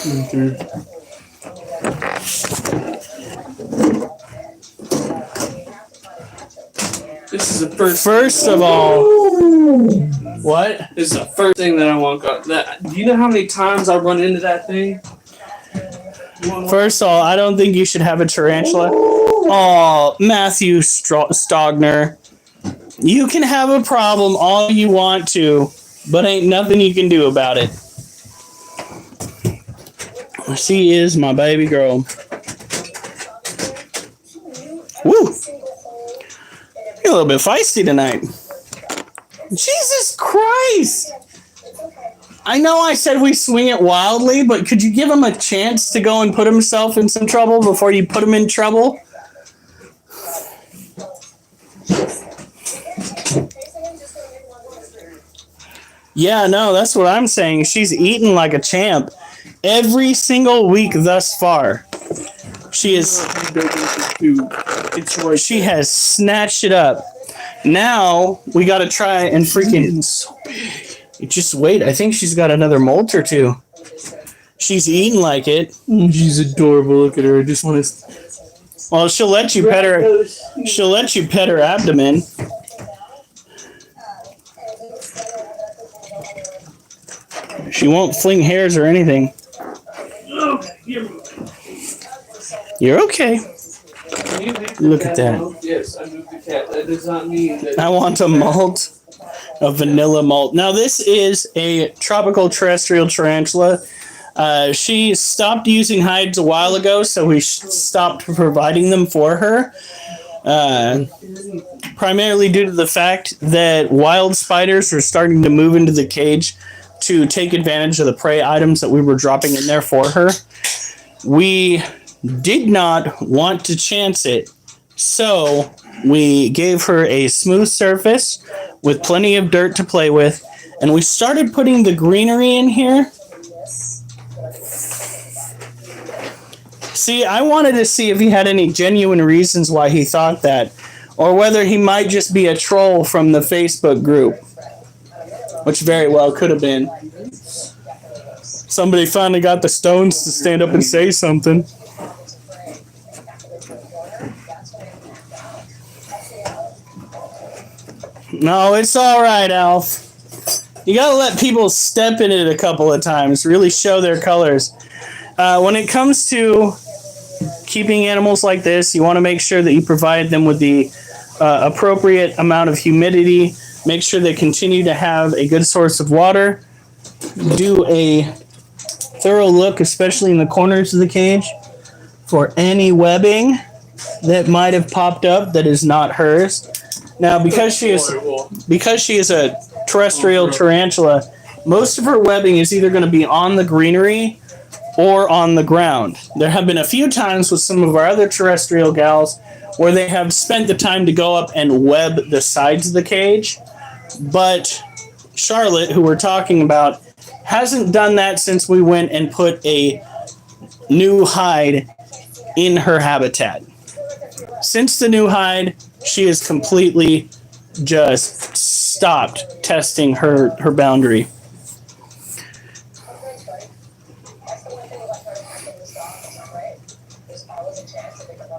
Okay. This is the first of all. What? This is the first thing that I want. Do you know how many times I run into that thing? First of all, I don't think you should have a tarantula. Oh, Matthew Stogner. You can have a problem all you want to, but ain't nothing you can do about it. She is my baby girl. Woo! You're a little bit feisty tonight. Jesus Christ! I know I said we swing it wildly, but could you give him a chance to go and put himself in some trouble before you put him in trouble? Yeah, no, that's what I'm saying. She's eaten like a champ every single week thus far. She has snatched it up. Now we got to try and freaking. It's so big. You just wait. I think she's got another molt or two. She's eating like it. She's adorable. Look at her. I just want to. Well, she'll let you pet her. She'll let you pet her abdomen. She won't fling hairs or anything. You're okay. Look at that. Yes, I moved the cat. That does not mean that. I want a molt. A vanilla molt. Now, this is a tropical terrestrial tarantula. She stopped using hides a while ago, so we stopped providing them for her. Primarily due to the fact that wild spiders are starting to move into the cage to take advantage of the prey items that we were dropping in there for her. We did not want to chance it, so we gave her a smooth surface with plenty of dirt to play with, and we started putting the greenery in here. See, I wanted to see if he had any genuine reasons why he thought that, or whether he might just be a troll from the Facebook group, which very well could have been. Somebody finally got the stones to stand up and say something. No, it's all right, Alf. You gotta let people step in it a couple of times, really show their colors. When it comes to keeping animals like this, you want to make sure that you provide them with the appropriate amount of humidity. Make sure they continue to have a good source of water. Do a thorough look, especially in the corners of the cage, for any webbing that might have popped up that is not hers. Now, because she is a terrestrial tarantula, most of her webbing is either going to be on the greenery or on the ground. There have been a few times with some of our other terrestrial gals where they have spent the time to go up and web the sides of the cage, but Charlotte, who we're talking about, hasn't done that since we went and put a new hide in her habitat. Since the new hide, she has completely just stopped testing her boundary.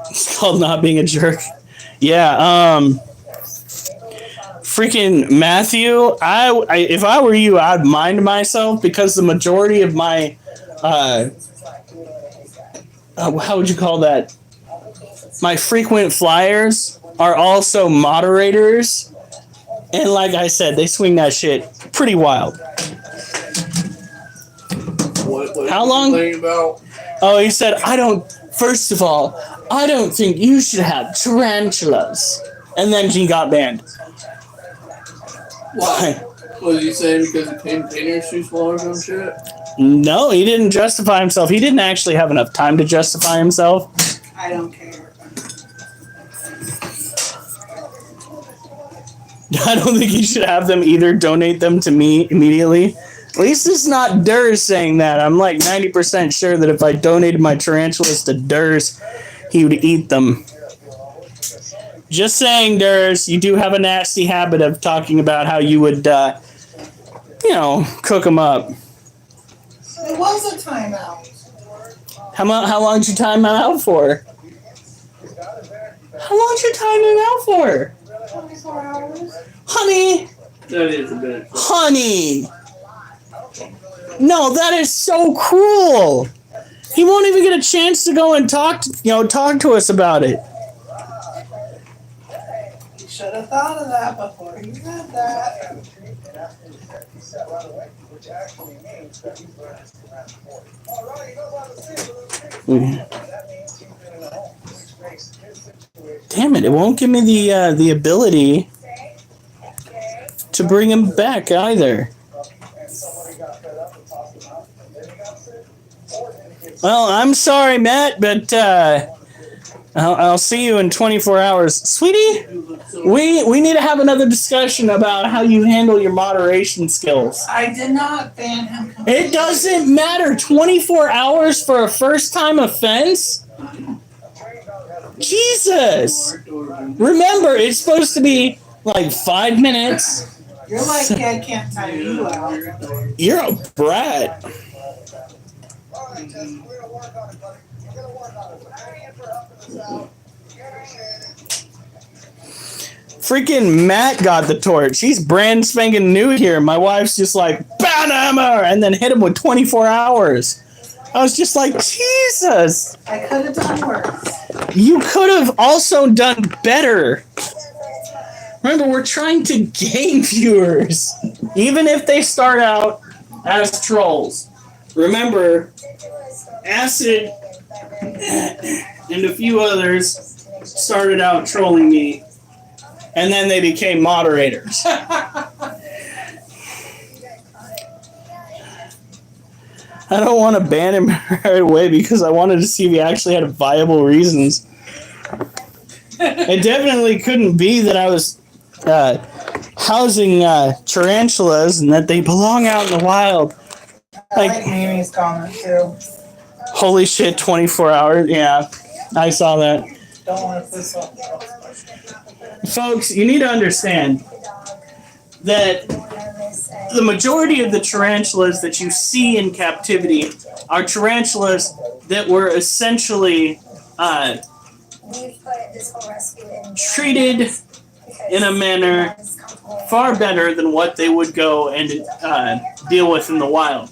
It's called not being a jerk. Yeah, freaking Matthew, I if I were you, I'd mind myself, because the majority of my how would you call that? My frequent flyers are also moderators, and like I said, they swing that shit pretty wild. What How long? About? Oh, he said, first of all, I don't think you should have tarantulas. And then he got banned. Why? What did he say? Because the container's too small or some shit? No, he didn't justify himself. He didn't actually have enough time to justify himself. I don't care. I don't think you should have them either. Donate them to me immediately. At least it's not Durs saying that. I'm like 90% sure that if I donated my tarantulas to Durs, he would eat them. Just saying, Durs, you do have a nasty habit of talking about how you would, cook them up. It was a timeout. How long did you time him out for? How long did you time him out for? 24 hours. Honey! That is a bit. Honey! No, that is so cruel! He won't even get a chance to go and talk to us about it. You should have thought of that before you said that. Damn it, it won't give me the ability to bring him back either. Well, I'm sorry, Matt, but I'll see you in 24 hours. Sweetie, we need to have another discussion about how you handle your moderation skills. I did not ban him. It doesn't matter. 24 hours for a first-time offense? Jesus! Remember, it's supposed to be like 5 minutes, You're like, yeah, I can't tire you out. You're a brat. Freaking Matt got the torch. He's brand spanking new here. My wife's just like, Banhammer! And then hit him with 24 hours. I was just like, Jesus. I could have done worse. You could have also done better. Remember, we're trying to gain viewers. Even if they start out as trolls. Remember, Acid and a few others started out trolling me. And then they became moderators. I don't want to ban him right away because I wanted to see if he actually had viable reasons. It definitely couldn't be that I was housing tarantulas and that they belong out in the wild. I like Mimi's comment too. Holy shit, 24 hours. Yeah, I saw that. Don't want to piss off. Folks, you need to understand that the majority of the tarantulas that you see in captivity are tarantulas that were essentially treated in a manner far better than what they would go and deal with in the wild.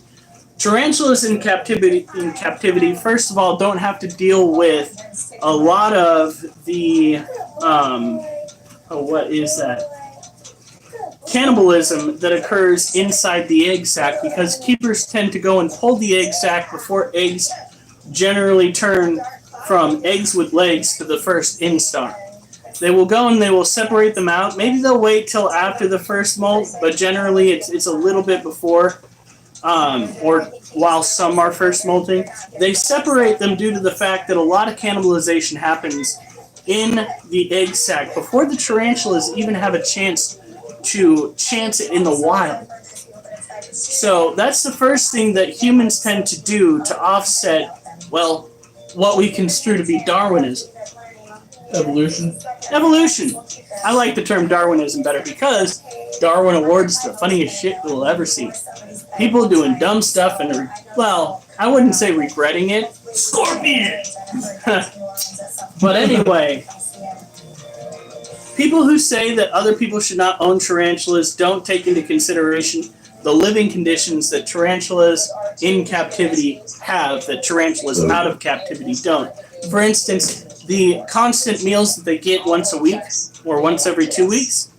Tarantulas in captivity, first of all, don't have to deal with a lot of the what is that? Cannibalism that occurs inside the egg sac because keepers tend to go and pull the egg sac before eggs generally turn from eggs with legs to the first instar. They will go and they will separate them out. Maybe they'll wait till after the first molt, but generally it's a little bit before, or while some are first molting. They separate them due to the fact that a lot of cannibalization happens in the egg sac before the tarantulas even have a chance to chance it in the wild. So that's the first thing that humans tend to do to offset, well, what we construe to be Darwinism. Evolution. Evolution. I like the term Darwinism better because Darwin Awards the funniest shit we'll ever see. People doing dumb stuff and, well, I wouldn't say regretting it. Scorpion! But anyway, people who say that other people should not own tarantulas don't take into consideration the living conditions that tarantulas in captivity have that tarantulas out of captivity don't. For instance, the constant meals that they get once a week or once every 2 weeks,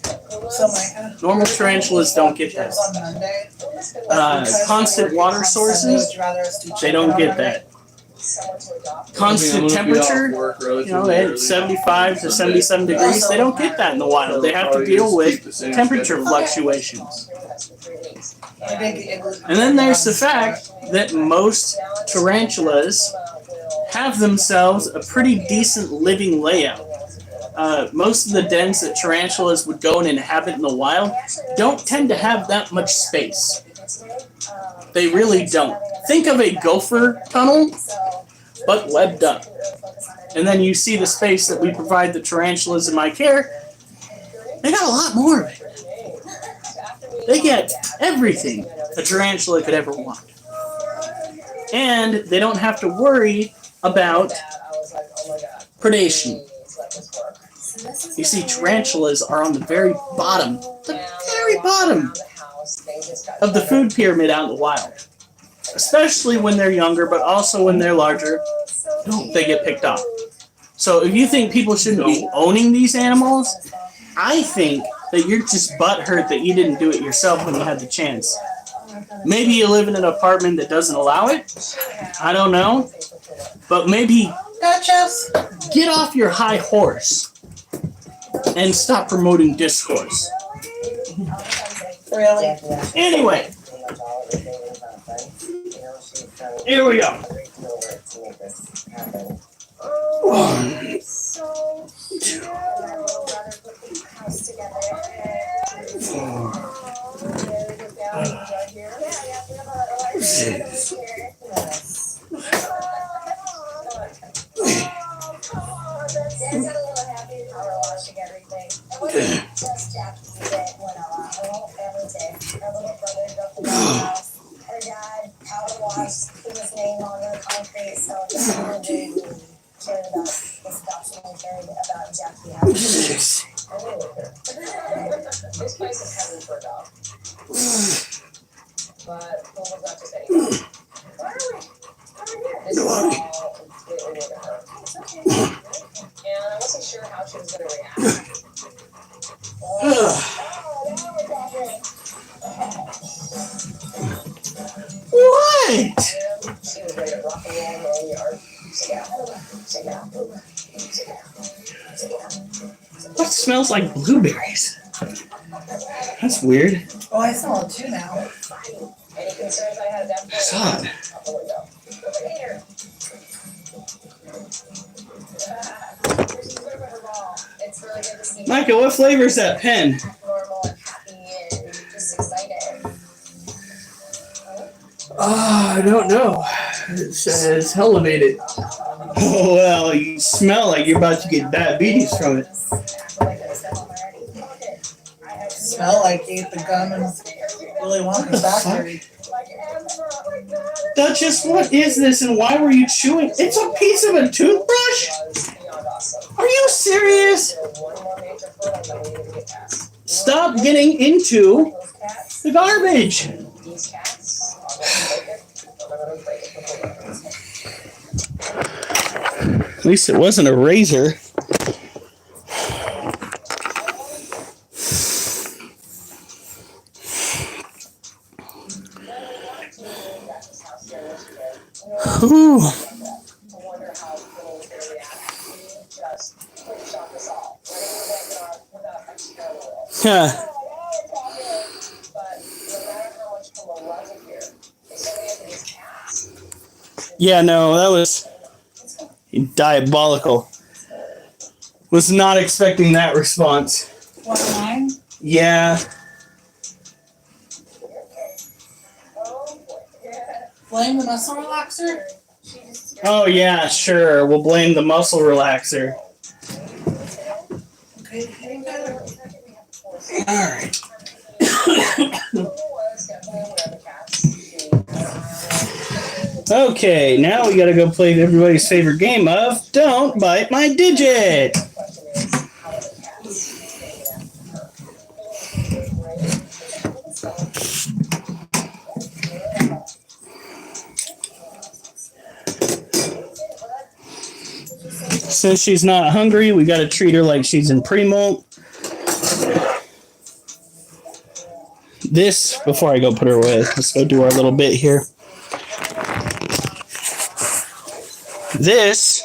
normal tarantulas don't get that. Constant water sources, they don't get that. Constant temperature, at 75 to 77 degrees, they don't get that in the wild. They have to deal with temperature fluctuations. And then there's the fact that most tarantulas have themselves a pretty decent living layout. Most of the dens that tarantulas would go and inhabit in the wild don't tend to have that much space. They really don't. Think of a gopher tunnel, but webbed up. And then you see the space that we provide the tarantulas in my care. They got a lot more of it. They get everything a tarantula could ever want. And they don't have to worry about predation. You see, tarantulas are on the very bottom of the food pyramid out in the wild. Especially when they're younger, but also when they're larger, they get picked off. So if you think people shouldn't be owning these animals, I think that you're just butthurt that you didn't do it yourself when you had the chance. Maybe you live in an apartment that doesn't allow it. I don't know. But maybe get off your high horse and stop promoting discourse. Really? Anyway. Here we go. house. Her dad power washed his name on the concrete, so he really cared about the stuff and cared about Jackie. This place is heaven for a dog. But Momo's not just any dog. Why are we? This is all completely new to her. It's okay. And I wasn't sure how she was going to react. What? She was ready to rock and roll in her own yard. Sit down. Sit down. Sit down. Sit down. What smells like blueberries? That's weird. Oh, I smell it too now. Any concerns I had at that point? I saw it. Out the window. Over here. It's really good to see you. Micah, what flavor is that pen? Normal and happy and just excited. I don't know. It says elevated. Oh, well, you smell like you're about to get diabetes from it. Smell like you ate the gum and Willy Wonka's factory. Duchess, what is this and why were you chewing? It's a piece of a toothbrush? Are you serious? Stop getting into the garbage. These cats are going to break it. At least it wasn't a razor. Ooh. Yeah. Yeah, no, that was diabolical. Was not expecting that response. What, mine? Yeah. Blame the muscle relaxer? Oh, yeah, sure. We'll blame the muscle relaxer. Okay, getting better. All right. Okay, now we gotta go play everybody's favorite game of Don't Bite My Digit. Since she's not hungry, we gotta treat her like she's in pre-molt. This, before I go put her away, let's go do our little bit here. This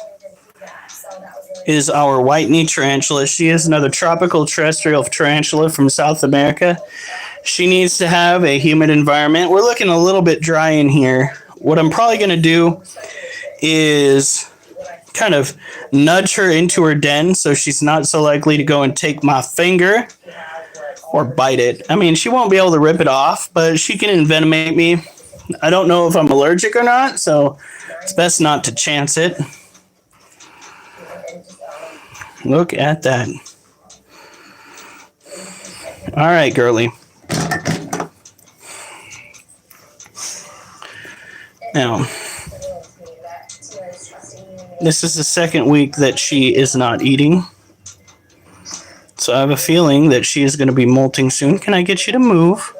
is our white-knee tarantula. She is another tropical terrestrial tarantula from South America. She needs to have a humid environment. We're looking a little bit dry in here. What I'm probably going to do is kind of nudge her into her den so she's not so likely to go and take my finger or bite it. I mean, she won't be able to rip it off, but she can envenomate me. I don't know if I'm allergic or not, so it's best not to chance it. Look at that. All right, girly. Now, this is the second week that she is not eating. So I have a feeling that she is going to be molting soon. Can I get you to move?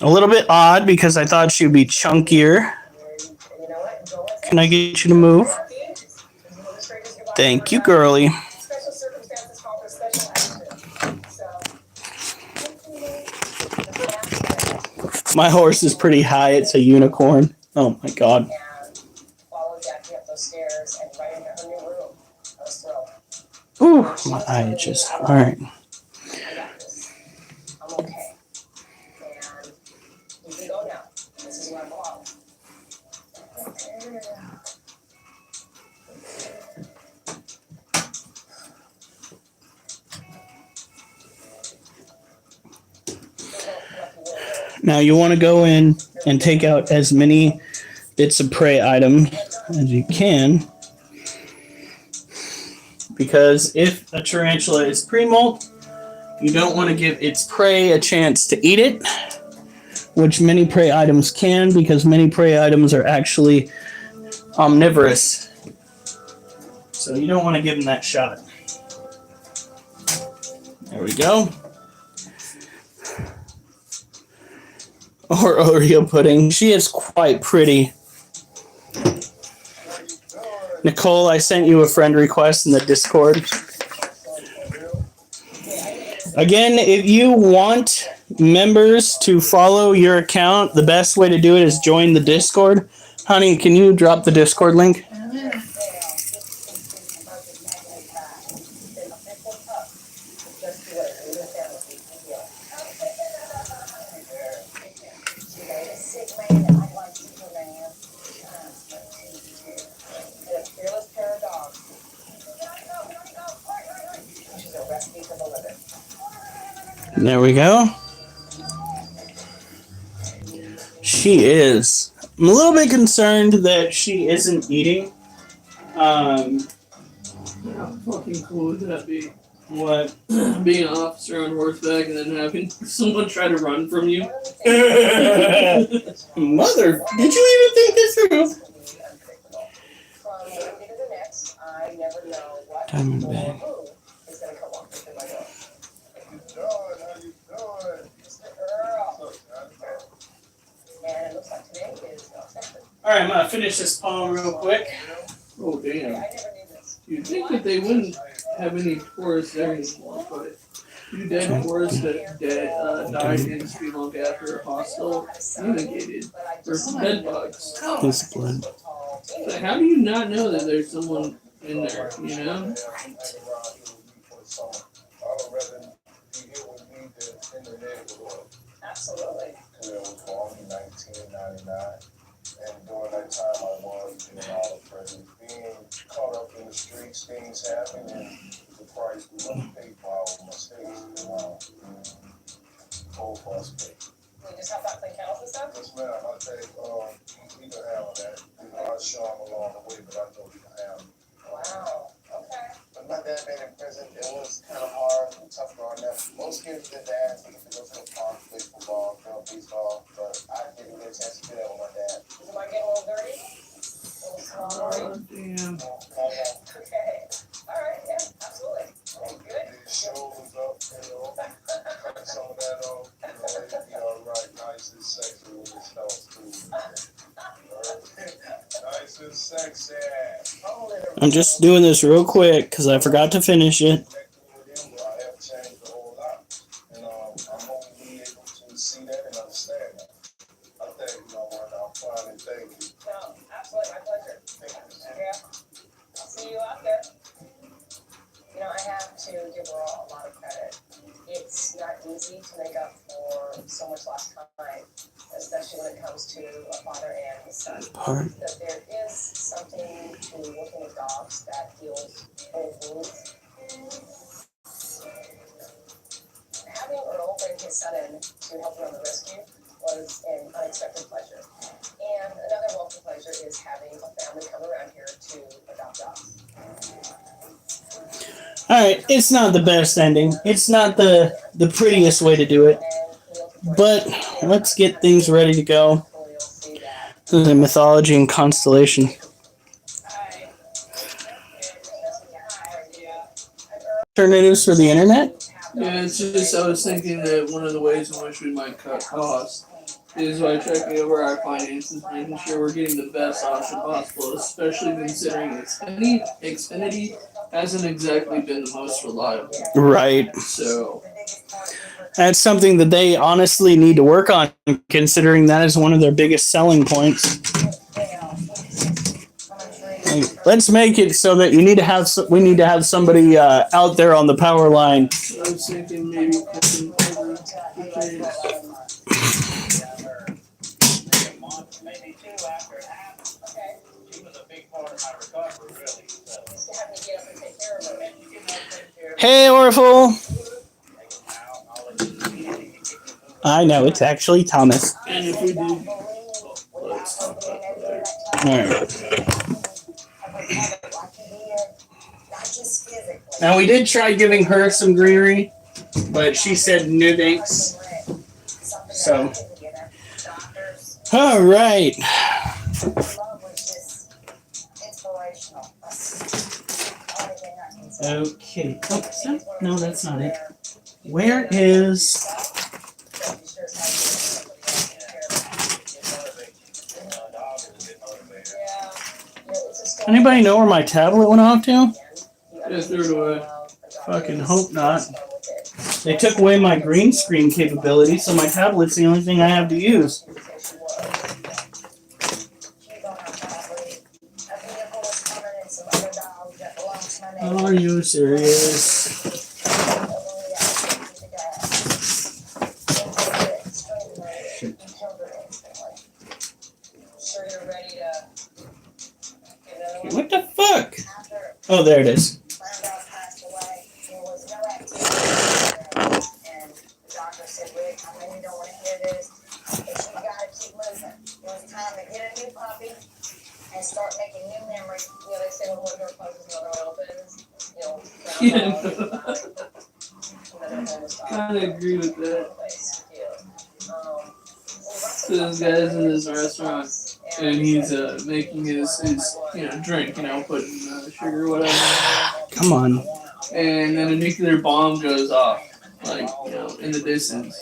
A little bit odd because I thought she would be chunkier. Can I get you to move? Thank you, girly. My horse is pretty high. It's a unicorn. Oh my god. Ooh, my eye itches. All right. I'm okay. And you can go now. This is where I belong. Now you want to go in and take out as many bits of prey item as you can. Because if a tarantula is pre-molt, you don't want to give its prey a chance to eat it. which many prey items can, because many prey items are actually omnivorous. So you don't want to give them that shot. There we go. Or Oreo pudding. She is quite pretty. Nicole, I sent you a friend request in the Discord. Again, if you want members to follow your account, the best way to do it is join the Discord. Honey, can you drop the Discord link? There we go. She is. I'm a little bit concerned that she isn't eating. How fucking cool would that be? What? Being an officer on horseback and then having someone try to run from you? Mother, did you even think this through? Diamondback. Alright, I'm gonna finish this poem real quick. Oh, damn. You'd think that they wouldn't have any tourists there anymore, but two dead tourists that died in Sri Lanka after a hostile fumigated for bed bugs. His blood. Like, how do you not know that there's someone in there, you know? Absolutely. I was born in 1999, and during that time I was doing all the present. Being caught up in the streets, things happen, and the price we must pay for our mistakes. Both of us pay. We just have that clean kennels and stuff? Yes, ma'am. I think we can handle that. I show them along the way, but I know we can handle it. Wow. Okay. When my dad made in prison, it was kind of hard and tough growing up. Most kids did that. They could go to the park, play football, play baseball, but I didn't get a chance to do that with my dad. Is it might get a little dirty? A little small? Oh, damn. Okay. All right. Yeah. Absolutely. Good. The shoulders up, cut some of that off. It'd be all right, nice and sexy when it smells too. Nice and sexy. I'm just doing this real quick because I forgot to finish it. I have changed a whole lot, and I'm hoping to be able to see that and understand that. I think, I'm fine and thank you. No, absolutely. My pleasure. Yeah. I'll see you out there. I have to give her a lot of credit. It's not easy to make up for so much lost time, especially when it comes to a father and his son. That there is something to working with dogs that heals old wounds. Having Earl bring his son in to help run the rescue was an unexpected pleasure. And another welcome pleasure is having a family come around here to adopt dogs. Alright, it's not the best ending. It's not the prettiest way to do it. But let's get things ready to go. This is a mythology and constellation. Alternatives for the internet? Yeah, it's just, I was thinking that one of the ways in which we might cut costs is by checking over our finances, making sure we're getting the best option possible, especially considering Xfinity hasn't exactly been the most reliable. Right. So that's something that they honestly need to work on, considering that is one of their biggest selling points. Like, let's make it so that we need to have somebody out there on the power line. I was thinking maybe cutting over the days. Hey, Orphle. I know, it's actually Thomas. And if we do, Alright. Now, we did try giving her some greenery, but she said no thanks. So, Doctors, All right. love was just inspirational. Okay. Oh, no, that's not it. Where is... Anybody know where my tablet went off to? Just threw it away. Fucking hope not. They took away my green screen capability, so my tablet's the only thing I have to use. Are you serious? What the fuck? Oh, there it is. And start making new memories. You know, they say when one door closes, another one opens. Kind of agree with that. So this guy's in this restaurant and he's making his drink, putting sugar, whatever. Come on. And then a nuclear bomb goes off, in the distance.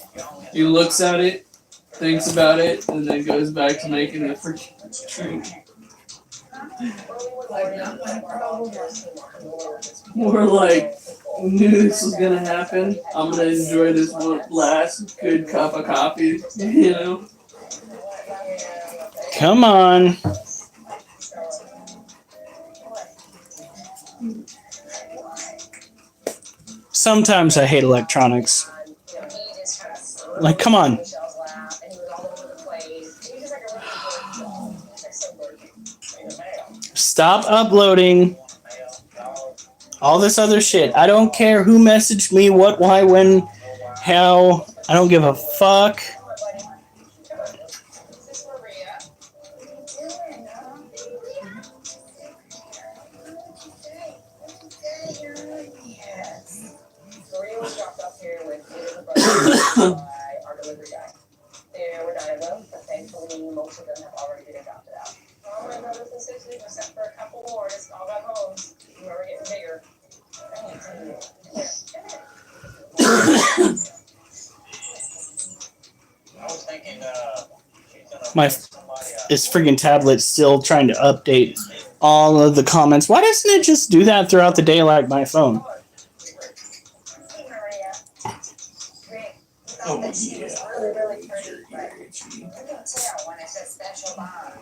He looks at it, thinks about it, and then goes back to making the freaking drink. More like, knew this was gonna happen. I'm gonna enjoy this one last good cup of coffee, Come on. Sometimes I hate electronics. Like, come on. Stop uploading all this other shit. I don't care who messaged me, what, why, when, how. I don't give a fuck. Our delivery guy. There were 9 of them, but thankfully most of them have already been adopted out. All my brothers and sisters, except for a couple more, just all got homes. We were getting bigger. This friggin' tablet's still trying to update all of the comments. Why doesn't it just do that throughout the day like my phone? Oh, that she was really, really pretty, but you can tell when it's a special bond.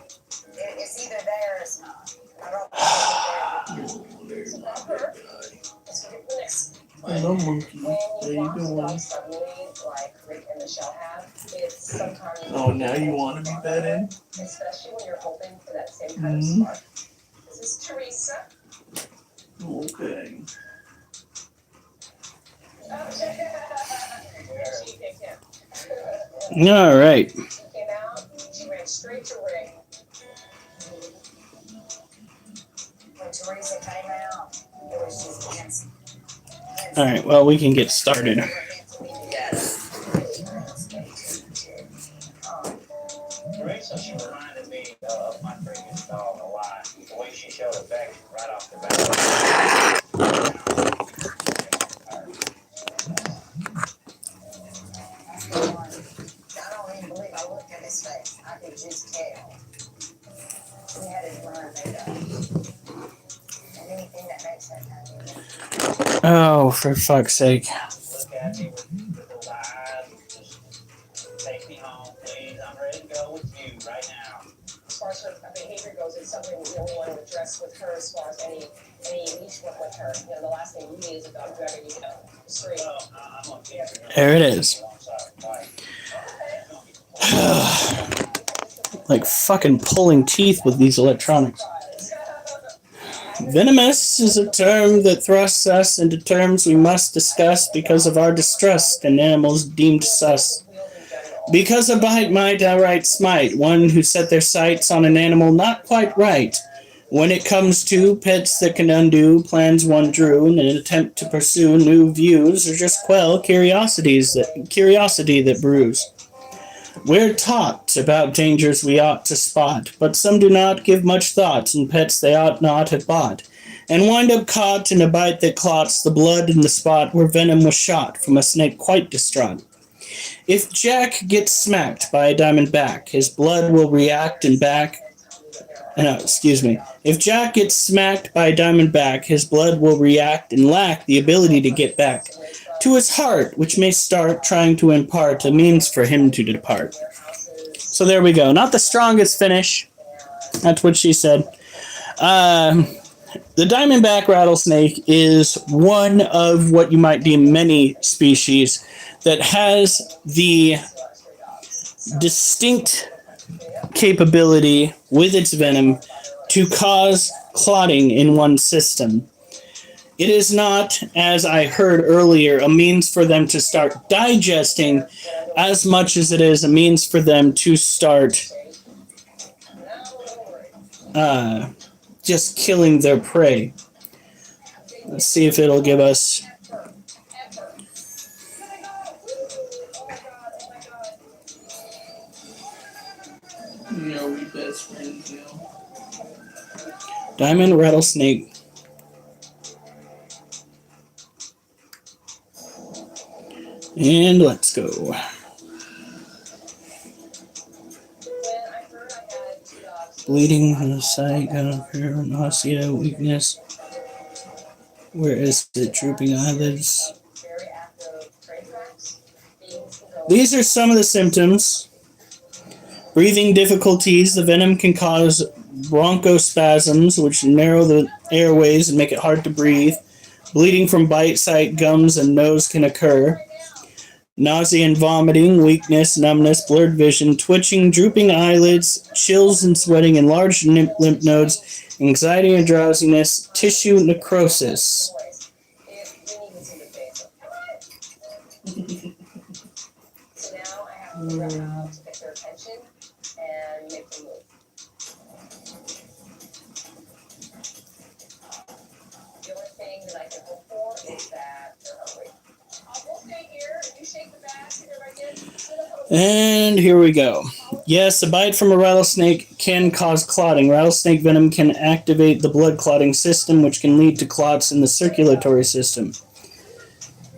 It's either there or it's not. I don't think it's there. Let's get this. Hello, monkey. How you doing? Suddenly, like Rick and Michelle have, it's sometimes. Oh, now you want to be bet in? Especially when you're hoping for that same kind of spark. This is Teresa. Okay. She picked him. All right. She came out, she ran straight to Rick. When Teresa came out, it was just dancing. All right. Well, we can get started. Teresa, she reminded me of my previous dog a lot. The way she showed affection right off the bat. I don't even believe I looked at his face. I could just tell. He had his mind made up. And anything that makes that kind of Oh, for fuck's sake. Look at me with those eyes. Just take me home, please. I'm ready to go with you right now. As far as her behavior goes, it's something we only want to address with her as far as any leash work with her. The last thing we need is a dog dragging you down the street. I'm on camera. There it is. Like fucking pulling teeth with these electronics. Venomous is a term that thrusts us into terms we must discuss because of our distrust in animals deemed sus. Because a bite might outright smite one who set their sights on an animal not quite right. When it comes to pets that can undo plans one drew in an attempt to pursue new views or just quell curiosity that brews. We're taught about dangers we ought to spot, but some do not give much thought, and pets they ought not have bought, and wind up caught in a bite that clots the blood in the spot where venom was shot from a snake quite distraught. If Jack gets smacked by a diamondback, his blood will react and back. If Jack gets smacked by a diamondback, his blood will react and lack the ability to get back to his heart, which may start trying to impart a means for him to depart. So there we go. Not the strongest finish. That's what she said. The diamondback rattlesnake is one of what you might deem many species that has the distinct capability with its venom to cause clotting in one's system. It is not, as I heard earlier, a means for them to start digesting as much as it is a means for them to start just killing their prey. Let's see if it'll give us... Yeah, we best friends now. Diamond rattlesnake. And let's go. Bleeding from the side, nausea, weakness. Where is it? Drooping eyelids. These are some of the symptoms. Breathing difficulties. The venom can cause bronchospasms, which narrow the airways and make it hard to breathe. Bleeding from bite, sight, gums, and nose can occur. Nausea and vomiting, weakness, numbness, blurred vision, twitching, drooping eyelids, chills and sweating, enlarged lymph nodes, anxiety and drowsiness, tissue necrosis. So now I have to figure out how to get their attention and make them move. The only thing that I can hope for is that they're hungry. We'll stay here. You shake the basket if I get. And here we go. Yes, a bite from a rattlesnake can cause clotting. Rattlesnake venom can activate the blood clotting system, which can lead to clots in the circulatory system.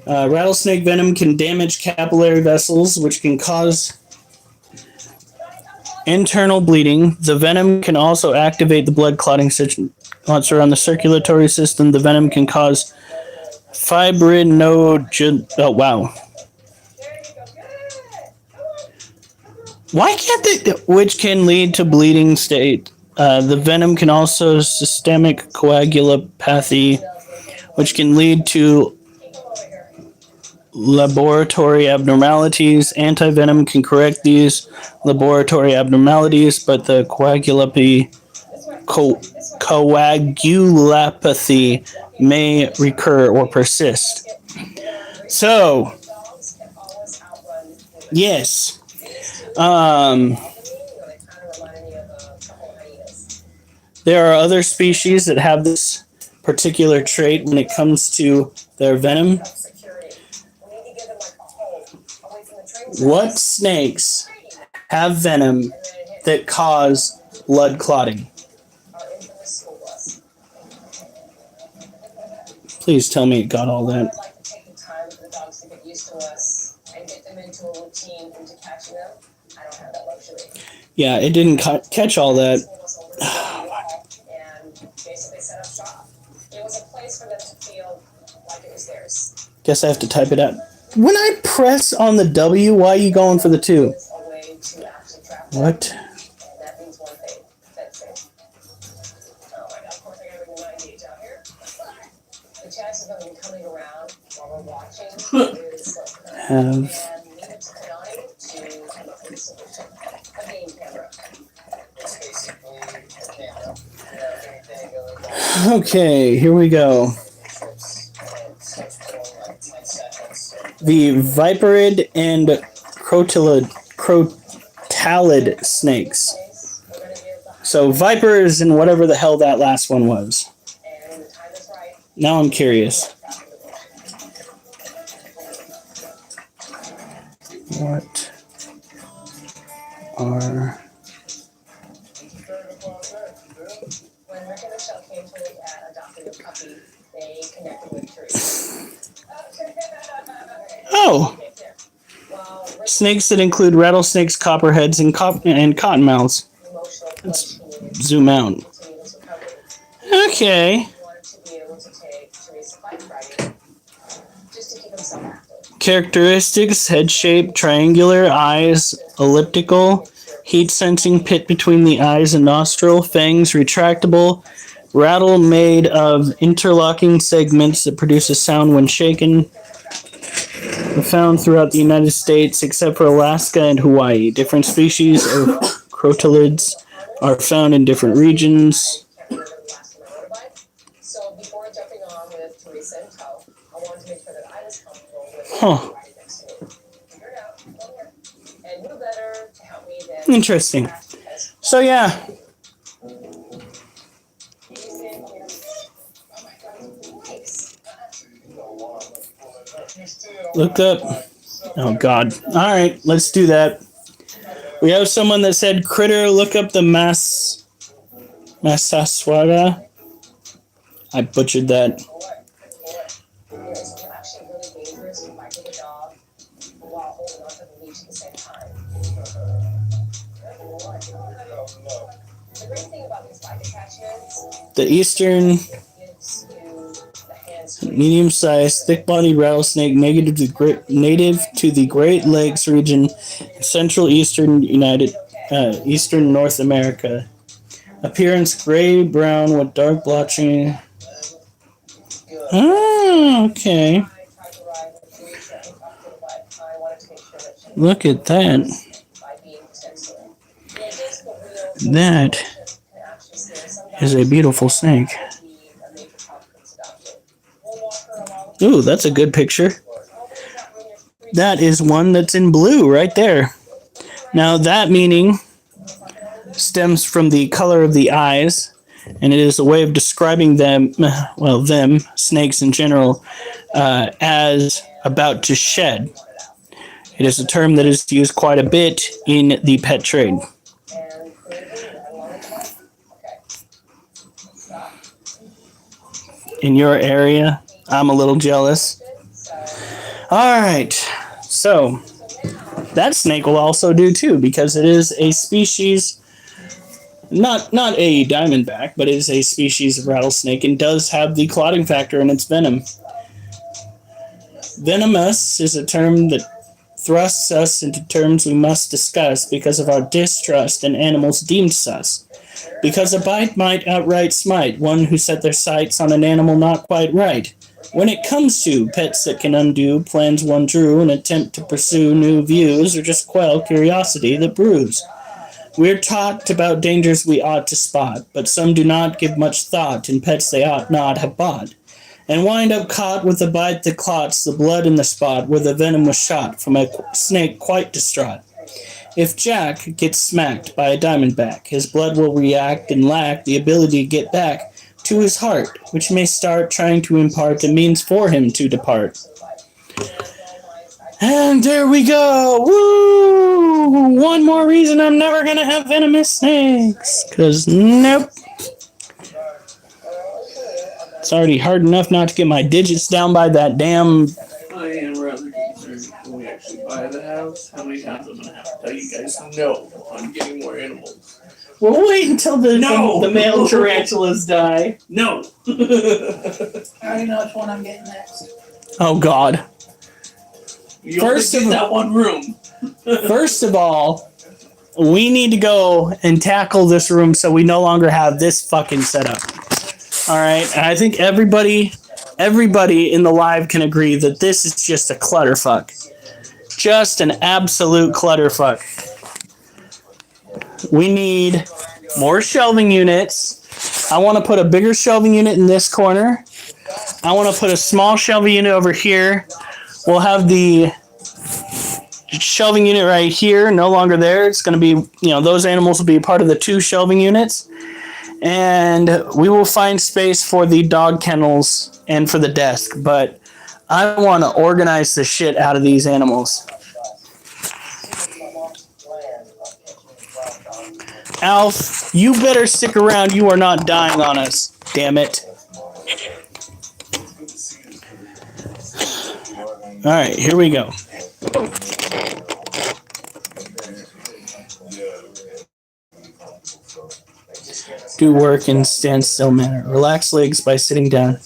Rattlesnake venom can damage capillary vessels, which can cause internal bleeding. The venom can also activate the blood clotting system. Once around the circulatory system, the venom can cause fibrinogen. Oh, wow. Why can't they? Which can lead to bleeding state. The venom can also systemic coagulopathy, which can lead to laboratory abnormalities. Antivenom can correct these laboratory abnormalities, but the coagulopathy may recur or persist. So, yes. There are other species that have this particular trait when it comes to their venom. What snakes have venom that cause blood clotting? Please tell me it got all that. Yeah, it didn't catch all that. Guess I have to type it out. When I press on the W, why are you going for the 2? What? Have okay, here we go. The viperid and crotalid snakes. So vipers and whatever the hell that last one was. Now I'm curious. What are. When Rick and Michelle came to look at adopting a puppy, they connected with Teresa. Oh! Well, Rick Snakes that include rattlesnakes, copperheads, and cottonmouths. emotional Let's push he needed zoom out. to continue his recovery. Okay. He wanted to be able to take Teresa Bike Friday just to keep himself active. Characteristics: head shape, triangular, eyes, elliptical, heat sensing pit between the eyes and nostril, fangs retractable, rattle made of interlocking segments that produces sound when shaken. Found throughout the United States except for Alaska and Hawaii. Different species of crotalids are found in different regions. So before jumping on with Teresa and tow, I wanted to make sure that I was comfortable with Huh. riding next to me. Figure it out. Don't worry. And who better to help me than Interesting. So yeah, look up. Oh God. All right, let's do that. We have someone that said, "Critter, look up the Massasauga." I butchered that. It's actually really dangerous if I take a dog while holding onto the leash at the same time. The great thing about these bike attachments The eastern gives you the hands free. medium-sized, thick-bodied rattlesnake native to the Great Lakes region, Central Eastern Eastern North America. Appearance gray-brown with dark blotching. Oh, okay. I tried to ride with Teresa and up to the bike. I wanted to make sure that she Look at that. by being sensitive. Yeah, just the wheel That can actually scare some is a beautiful snake. guys be a major pup that's adopted. We'll walk her along. Ooh, that's a good picture. That is one that's in blue right there. Now that meaning stems from the color of the eyes, and it is a way of describing them, snakes in general, as about to shed. It is a term that is used quite a bit in the pet trade. In your area, I'm a little jealous. All right, so that snake will also do too, because it is a species, not a diamondback, but it is a species of rattlesnake and does have the clotting factor in its venom. Venomous is a term that thrusts us into terms we must discuss because of our distrust in animals deemed sus. Because a bite might outright smite one who set their sights on an animal not quite right. When it comes to pets that can undo plans one drew and attempt to pursue new views or just quell curiosity that brews. We're taught about dangers we ought to spot, but some do not give much thought in pets they ought not have bought, and wind up caught with a bite that clots the blood in the spot where the venom was shot from a snake quite distraught. If Jack gets smacked by a diamondback, his blood will react and lack the ability to get back to his heart, which may start trying to impart a means for him to depart. And there we go! Woo! One more reason I'm never gonna have venomous snakes. Cause nope. It's already hard enough not to get my digits down by that damn... I am rather concerned when we actually buy the house, how many times I'm gonna have to tell you guys no on getting more animals. We'll wait until the male No! tarantulas die. No! I already know which one I'm getting next. Oh God. You First only of get that one room. First of all, we need to go and tackle this room so we no longer have this fucking setup. All right, and I think everybody in the live can agree that this is just a clutterfuck. Just an absolute clutterfuck. We need more shelving units. I want to put a bigger shelving unit in this corner. I want to put a small shelving unit over here. We'll have the shelving unit right here, no longer there. It's going to be, those animals will be part of the two shelving units. And we will find space for the dog kennels and for the desk. But I want to organize the shit out of these animals. Alf, you better stick around. You are not dying on us. Damn it. Alright, here we go. Do work in standstill manner. Relax legs by sitting down.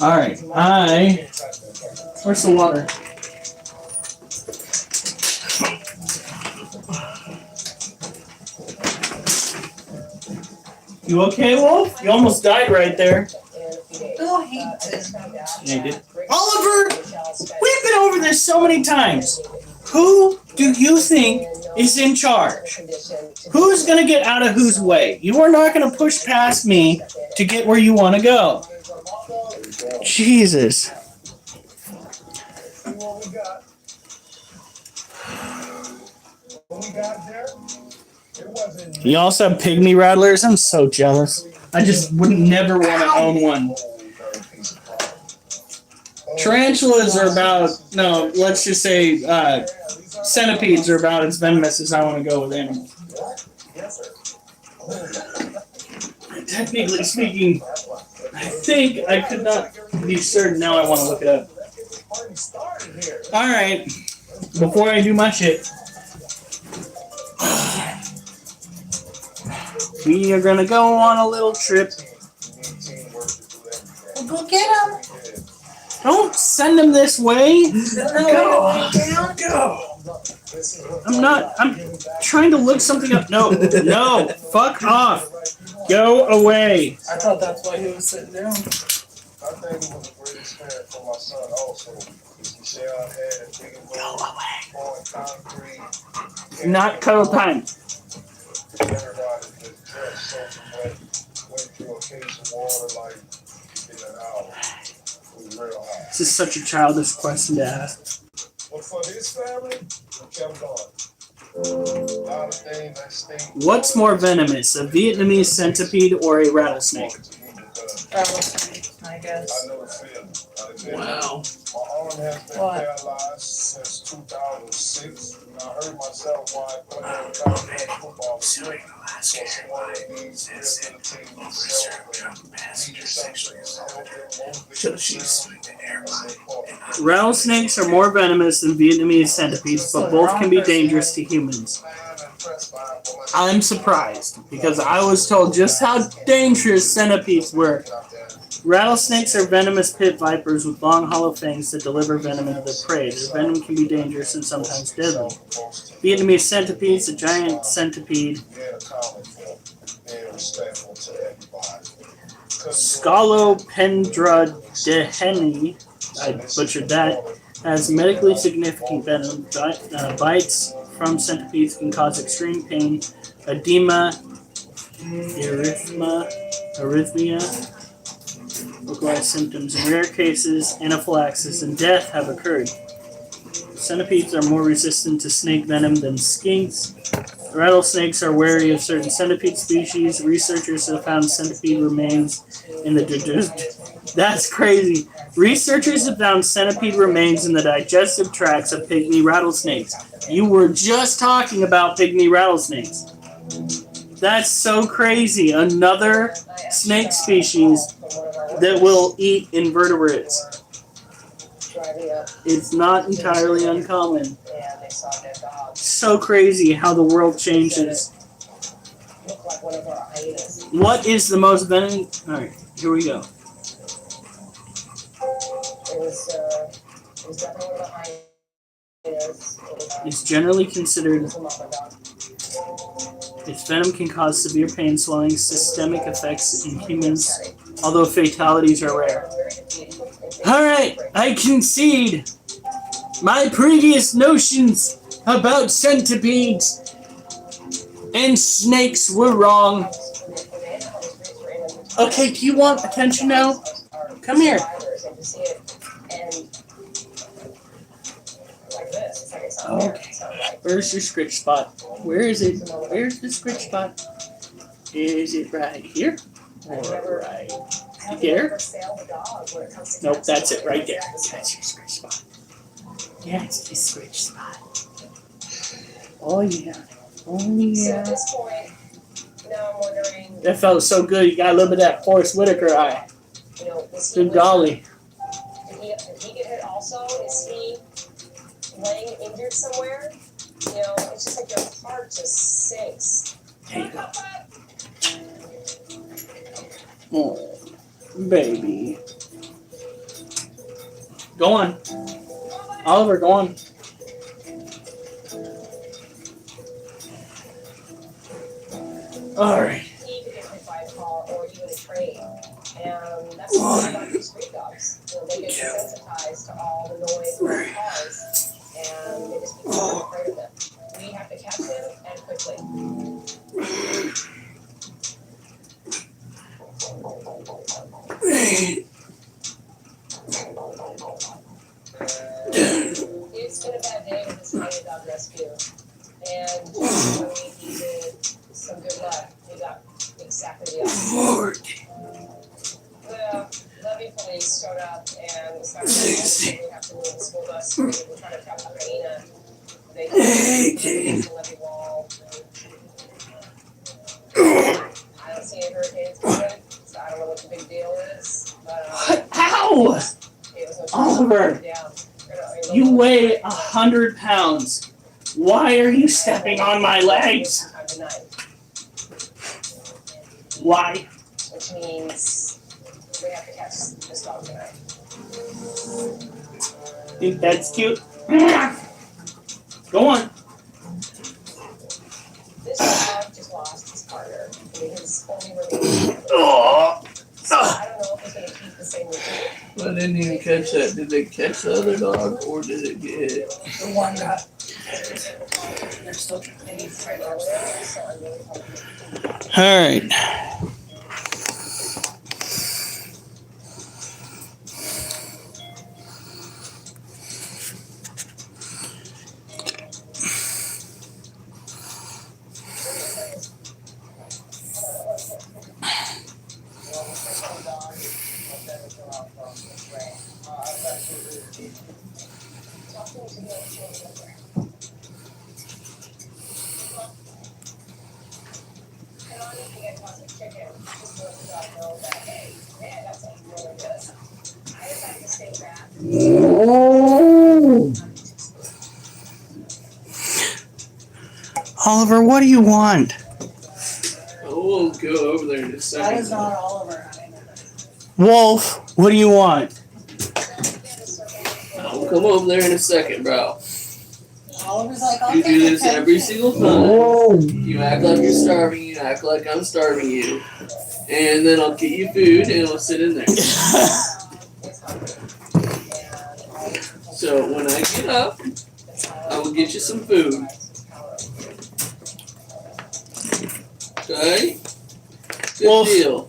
Alright, where's the water? You okay, Wolf? You almost died right there. Oh, he did. Yeah, you did. Oliver! We've been over this so many times. Who do you think is in charge? Who's going to get out of whose way? You are not going to push past me to get where you want to go. Jesus. You also have pygmy rattlers? I'm so jealous. I just wouldn't never want to own one. Tarantulas are about, no, let's just say centipedes are about as venomous as I want to go with animals. Technically speaking, I think I could not be certain. Now I want to look it up. Alright, before I do my shit, we are going to go on a little trip. Well, go get him. Don't send them this way. Go. I'm trying to look something up. No, fuck off. Go away. I thought that's why he was sitting down. I think it was a great experience for my son also. Michelle had big and Go away. pouring concrete. Not cuddle time. Everybody just dressed soaking wet, went through a case of water like in an hour. It was real hot. This is such a childish question to ask. But for this family, we kept going. A lot of things that stink. What's more venomous, a Vietnamese centipede or a rattlesnake? Rattlesnake, I guess. I know it feels. Wow. My arm has been What? paralyzed since 2006. I hurt myself while I played college football. Suing Rattlesnakes are more venomous than Vietnamese centipedes, but both can be dangerous to humans. I'm surprised, because I was told just how dangerous centipedes were. Rattlesnakes are venomous pit vipers with long hollow fangs that deliver venom to their prey. Their venom can be dangerous and sometimes deadly. Vietnamese centipedes, a giant centipede, Scolopendra deheni, I butchered that, has medically significant venom. Bites from centipedes can cause extreme pain, edema, arrhythmia, localized symptoms. In rare cases, anaphylaxis and death have occurred. Centipedes are more resistant to snake venom than skinks. Rattlesnakes are wary of certain centipede species. Researchers have found centipede remains in the That's crazy. Researchers have found centipede remains in the digestive tracts of pygmy rattlesnakes. You were just talking about pygmy rattlesnakes. That's so crazy. Another snake species that will eat invertebrates. It's not entirely uncommon. So crazy how the world changes. What is the most venomous? Alright, here we go. It's generally considered its venom can cause severe pain, swelling, systemic effects in humans, although fatalities are rare. Alright, I concede. My previous notions about centipedes and snakes were wrong. Okay, do you want attention now? Come here. Okay. Where's your scritch spot? Where is it? Where's the scritch spot? Is it right here? Or right here? Nope, that's it right there. That's your scritch spot. Yeah, it's a scratch spot. Oh yeah. Oh So yeah. at this point, now I'm wondering, That felt so good. You got a little bit of that Forrest Whitaker eye. you know, is he Good golly. Did he get hit also? Is he laying injured somewhere? You know, it's just like your heart just sinks. There you go. Oh, baby. Go on. Oliver, go on. Alright. He could get hit by a car or even a train. And that's the thing about these street dogs. You know, they get desensitized to all the noise of the cars and they just become afraid of them. We have to catch them and quickly. It's been a bad day with this Mighty Dog Rescue. And we needed some good luck. We got exactly the opposite. The levy police showed up and started saying we have to move the school bus. We're trying to trap the hyena. They the levy wall. I don't see any hurricanes coming, so I don't know what the big deal is. But Ow! it was no Oliver, down. you weigh 100 pounds. Why are you stepping on my legs? Why? Which means we have to catch this dog tonight. Think that's cute? Go on. This dog just lost his partner. His only remaining. Oh. So I don't know if it's going to keep the same routine. I didn't even catch that. Did they catch the other dog or did it get hit? The one got. They're still trying to fight over there. So I'm really hoping. Alright. And on if you guys want some chicken, just let the dog know that, hey, man, that sounds really good. I decided to stay back. Oliver, what do you want? We'll go over there in a That second. is not Oliver, honey. Wolf, what do you want? I'll come over there in a second, bro. Oliver's like, I'll You take do the this pen. every single time. You act like you're starving, you act like I'm starving you. And then I'll get you food and I'll sit in there. So when I get up, I will get you some food. Okay? Good Wolf. deal.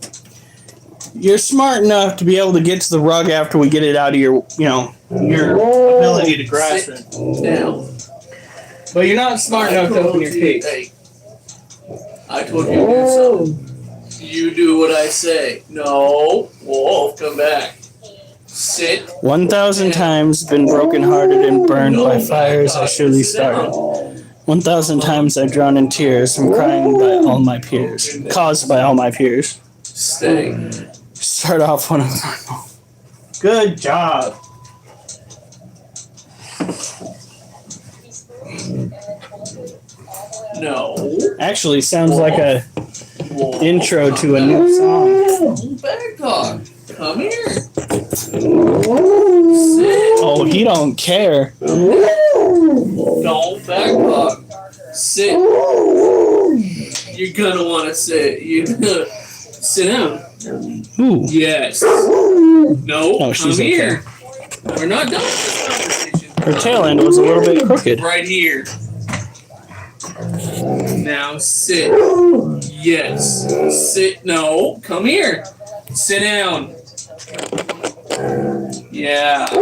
You're smart enough to be able to get to the rug after we get it out of your, your ability to grasp it. Down. But you're not smart enough to open your cage. Hey, I told you to do something. You do what I say. No, Wolf, come back. Sit. 1,000 times been brokenhearted and burned by fires I surely started. 1,000 times I drown in tears from crying by all my peers, caused by all my peers. Stay. Start off one of them. Good job. No. Actually, sounds like a Wolf. intro to a new song. Back dog. Come here. Sit. Oh, he don't care. Don't back dog. Sit. You're gonna want to sit. You sit down. Ooh. Yes. No. Oh, she's come okay. here. We're not done with this conversation. Her tail end was a little bit crooked. Right here. Now sit. Yes. Sit. No. Come here. Sit down. Yeah. I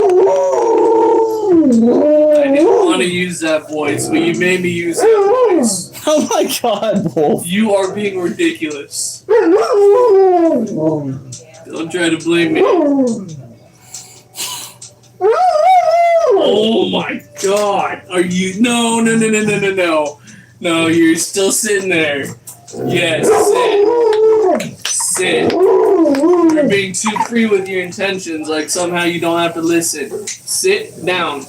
didn't want to use that voice, but you made me use that voice. Oh my God, Wolf. You are being ridiculous. Don't try to blame me. Oh my god. Are you? No. No, you're still sitting there. Yes, sit. You're being too free with your intentions, like somehow you don't have to listen. Sit down.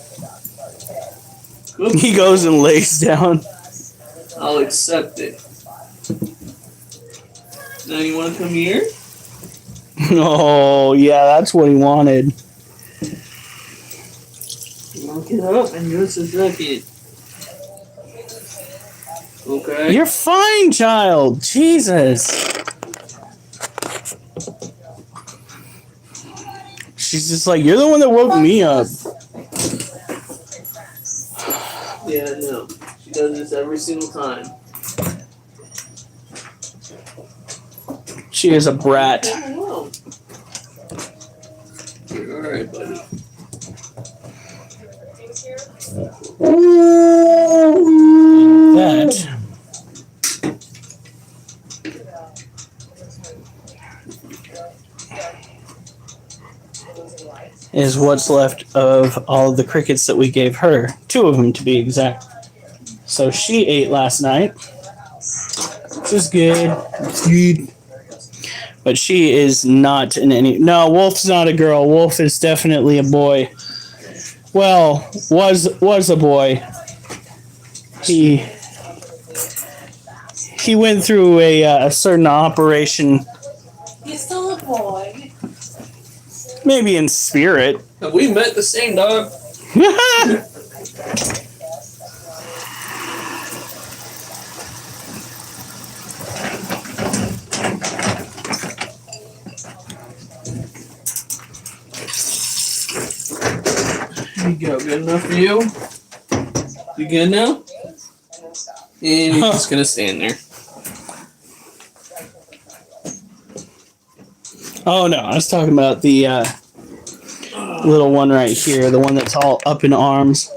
Oops. He goes and lays down. I'll accept it. Now you want to come here? Oh, yeah, that's what he wanted. Look it up and just a second. Okay. You're fine, child. Jesus. She's just like, you're the one that woke me up. Yeah, no. She does this every single time. She is a brat. Oh, wow. You're alright, buddy. That is what's left of all of the crickets that we gave her. 2 of them to be exact. So she ate last night. Which is good. It's good. But she is not in any... No, Wolf's not a girl. Wolf is definitely a boy. Well, was a boy. He went through a certain operation. He's still a boy. Maybe in spirit. Have we met the same dog? Here you go. Good enough for you? You good now? And you're just gonna stand there. Oh no, I was talking about the little one right here, the one that's all up in arms.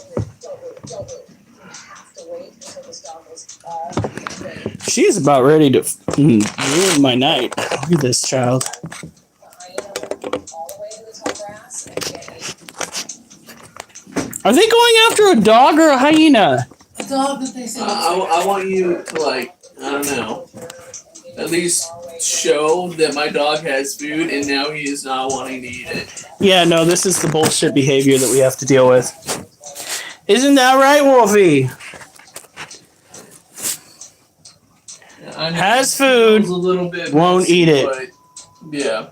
She's about ready to ruin my night. Look at this child. Are they going after a dog or a hyena? A dog that they say. I want you to, like, I don't know, at least show that my dog has food and now he is not wanting to eat it. Yeah, no, this is the bullshit behavior that we have to deal with. Isn't that right, Wolfie? I know Has food, it's a little bit won't messy, eat it. but yeah.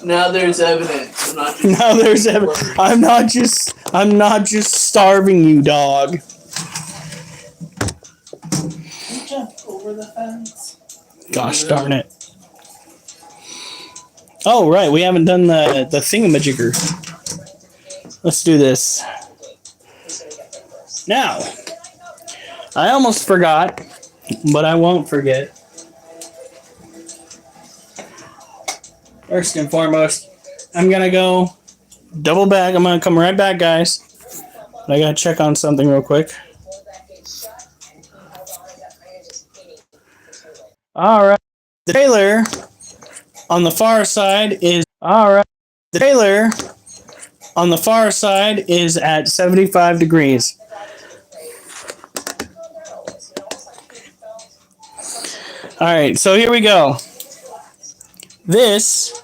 Now there's evidence. I'm not just Now there's I'm not just starving you, dog. You jumped over the fence. Gosh darn it. Oh, right. We haven't done the thingamajigger. Let's do this. Now, I almost forgot, but I won't forget. First and foremost, I'm going to go double back. I'm going to come right back, guys. But I got to check on something real quick. All right. The trailer on the far side is The trailer on the far side is at 75 degrees. All right, so here we go. This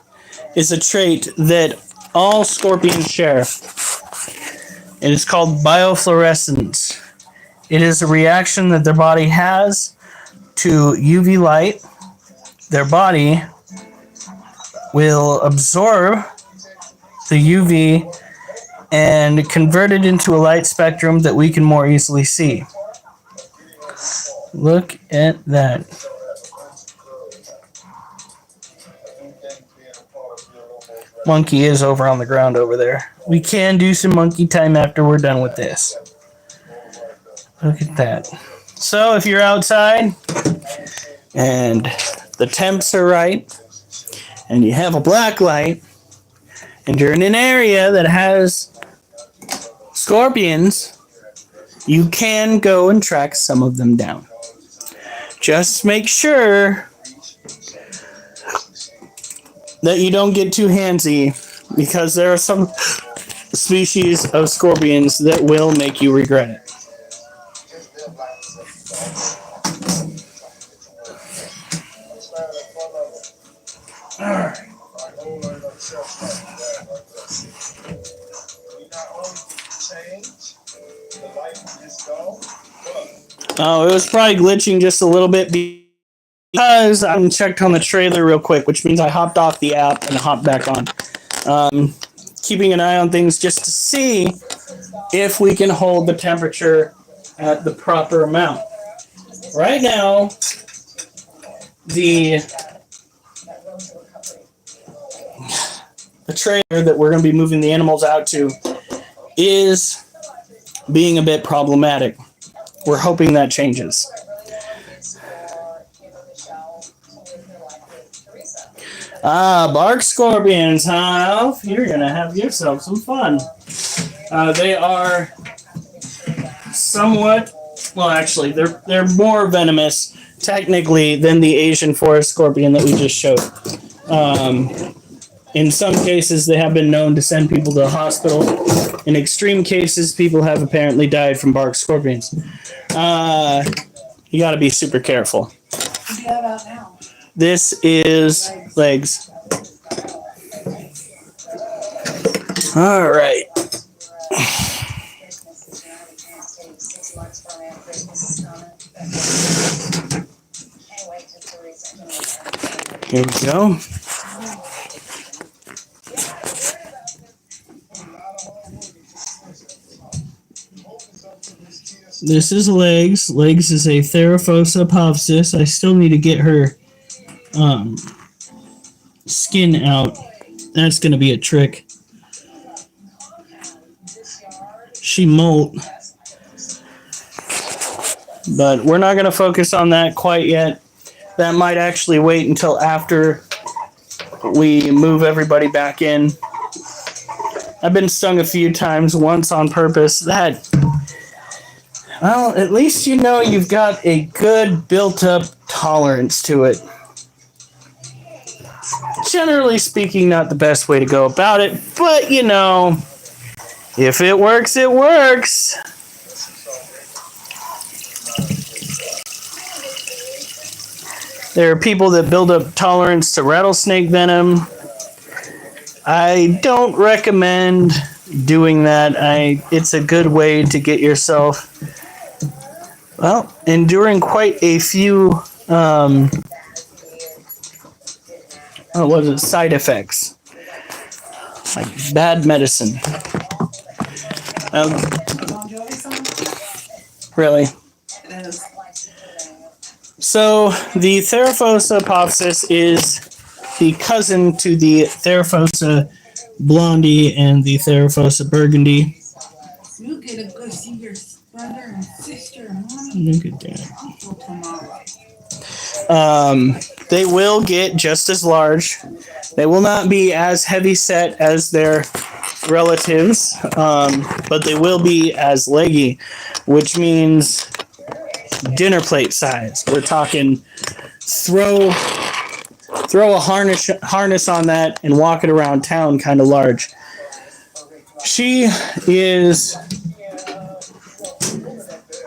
is a trait that all scorpions share. It is called biofluorescence. It is a reaction that their body has to UV light. Their body will absorb the UV and convert it into a light spectrum that we can more easily see. Look at that. Monkey is over on the ground over there. We can do some monkey time after we're done with this. Look at that. So if you're outside and the temps are right and you have a black light and you're in an area that has scorpions, you can go and track some of them down. Just make sure that you don't get too handsy, because there are some species of scorpions that will make you regret it. Oh, it was probably glitching just a little bit because I checked on the trailer real quick, which means I hopped off the app and hopped back on. Keeping an eye on things just to see if we can hold the temperature at the proper amount. Right now, the trailer that we're going to be moving the animals out to is being a bit problematic. We're hoping that changes. Bark scorpions, huh, Elf? You're going to have yourself some fun. They are somewhat, well, actually, they're more venomous, technically, than the Asian forest scorpion that we just showed. In some cases, they have been known to send people to the hospital. In extreme cases, people have apparently died from bark scorpions. You got to be super careful. What do you have out now? This is legs. All right. Here we go. This is Legs. Legs is a Theraphosa povsis. I still need to get her skin out. That's going to be a trick. She molt. But we're not going to focus on that quite yet. That might actually wait until after we move everybody back in. I've been stung a few times, once on purpose. Well, at least you know you've got a good built-up tolerance to it. Generally speaking, not the best way to go about it, but you know, if it works, it works. There are people that build up tolerance to rattlesnake venom. I don't recommend doing that. It's a good way to get yourself, well, enduring quite a few side effects, like bad medicine. Really? It is. So the Theraphosa povsis is the cousin to the Theraphosa blondie and the Theraphosa burgundy. You get to go see your brother and sister and mommy. Look at that. Uncle tomorrow. They will get just as large. They will not be as heavy set as their relatives, but they will be as leggy, which means dinner plate size. We're talking throw a harness on that and walk it around town kind of large. She is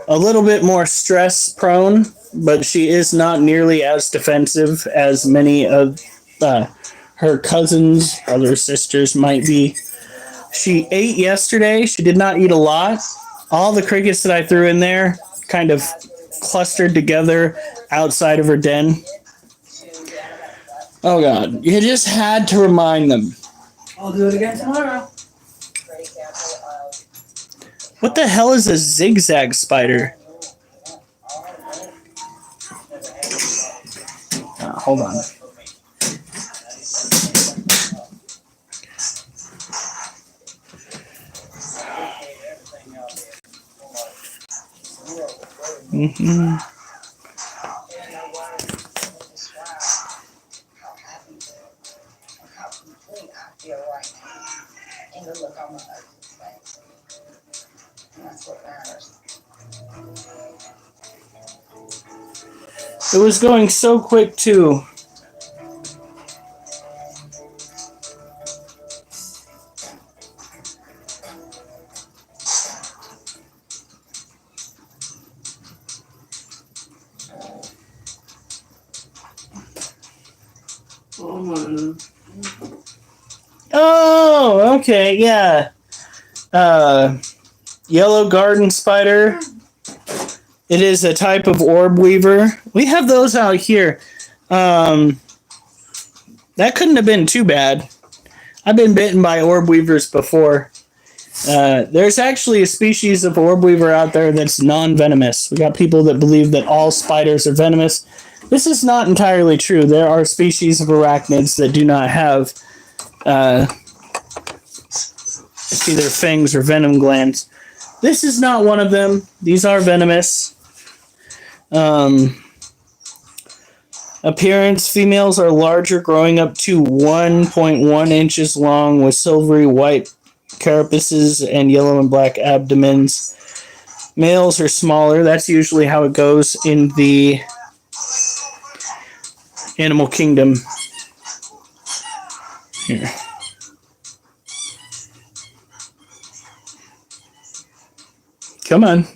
a little bit more stress prone, but she is not nearly as defensive as many of her cousins, other sisters might be. She ate yesterday. She did not eat a lot. All the crickets that I threw in there kind of clustered together outside of her den. Oh God, you just had to remind them. I'll do it again tomorrow. What the hell is a zigzag spider? Hold on. Mm-hmm. It was going so quick too. Oh my. Oh, okay, yeah. Yellow garden spider. It is a type of orb weaver. We have those out here. That couldn't have been too bad. I've been bitten by orb weavers before. There's actually a species of orb weaver out there that's non-venomous. We got people that believe that all spiders are venomous. This is not entirely true. There are species of arachnids that do not have it's either fangs or venom glands. This is not one of them. These are venomous. Appearance, females are larger, growing up to 1.1 inches long with silvery white carapaces and yellow and black abdomens. Males are smaller. That's usually how it goes in the animal kingdom. Here. Come on.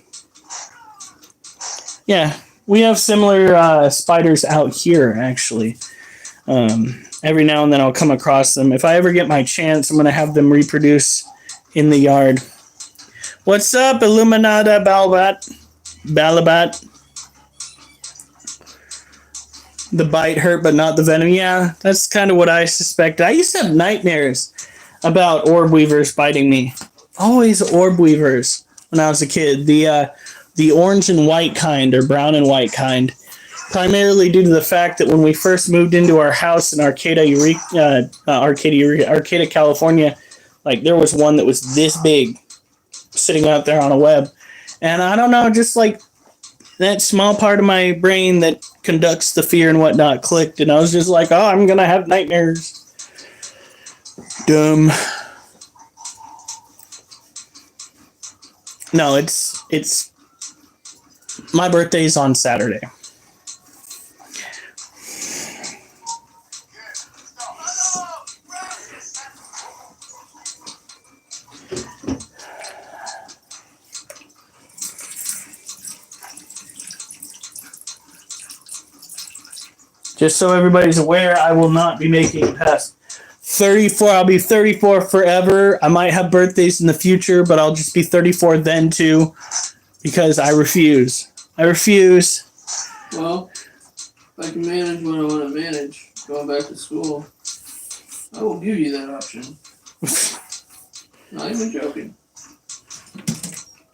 Yeah, we have similar spiders out here, actually. Every now and then I'll come across them. If I ever get my chance, I'm going to have them reproduce in the yard. What's up, Illuminata Balabat? The bite hurt, but not the venom. Yeah, that's kind of what I suspected. I used to have nightmares about orb weavers biting me. Always orb weavers when I was a kid. The orange and white kind, or brown and white kind. Primarily due to the fact that when we first moved into our house in Arcata, California, like there was one that was this big sitting out there on a web. And I don't know, just like that small part of my brain that conducts the fear and whatnot clicked, and I was just like, oh, I'm gonna have nightmares. Dumb. No, it's my birthday's on Saturday. Just so everybody's aware, I will not be making it past 34. I'll be 34 forever. I might have birthdays in the future, but I'll just be 34 then too, because I refuse. I refuse. Well, if I can manage what I want to manage, going back to school, I will give you that option. Not even joking.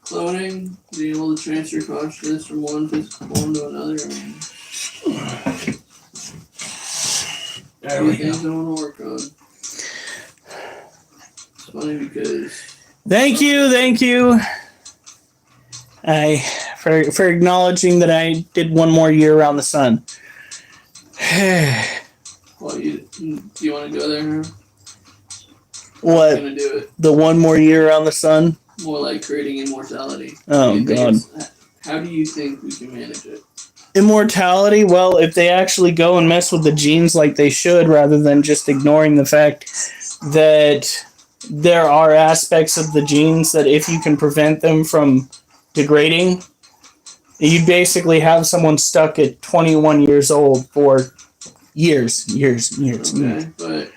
Cloning, being able to transfer consciousness from one physical form to another. There we go. Things I want to work on. It's funny because. Thank you. For acknowledging that I did one more year around the sun. Well, do you want to go there? Huh? What? Gonna do it. The one more year around the sun? More like creating immortality. Oh, God. How do you think we can manage it? Immortality? Well, if they actually go and mess with the genes like they should, rather than just ignoring the fact that there are aspects of the genes that if you can prevent them from degrading, you basically have someone stuck at 21 years old for years. Okay, but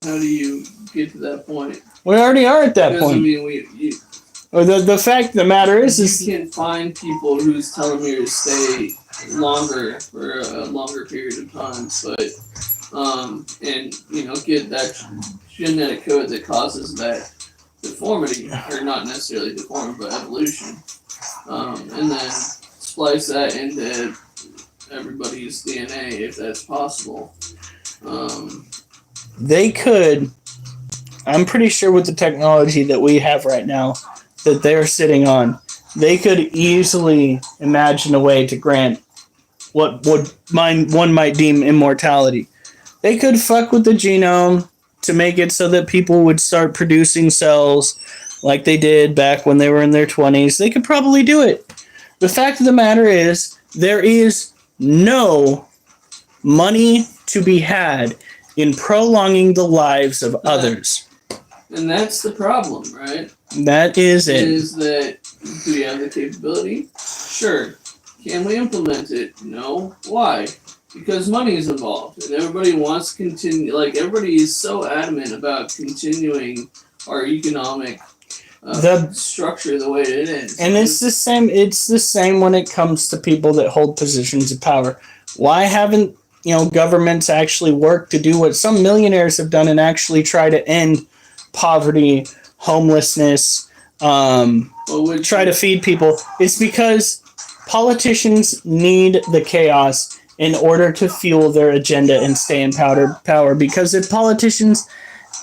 how do you get to that point? We already are at that Because, point. I mean, Or the fact of the matter is you can find people whose telomeres stay longer for a longer period of time, but and get that genetic code that causes that deformity, or not necessarily deformity, but evolution, and then splice that into everybody's DNA if that's possible. they could, I'm pretty sure with the technology that we have right now that they're sitting on, they could easily imagine a way to grant what one might deem immortality. They could fuck with the genome to make it so that people would start producing cells like they did back when they were in their 20s. They could probably do it. The fact of the matter is, there is no money to be had in prolonging the lives of others. And that's the problem, right? That is it. Is that, do we have the capability? Sure. Can we implement it? No. Why? because money is involved, and everybody wants to continue. Like everybody is so adamant about continuing our economic structure the way it is. And it's the same. It's the same when it comes to people that hold positions of power. Why haven't governments actually worked to do what some millionaires have done and actually try to end poverty, homelessness, try to feed people? It's because politicians need the chaos in order to fuel their agenda and stay in power. Because if politicians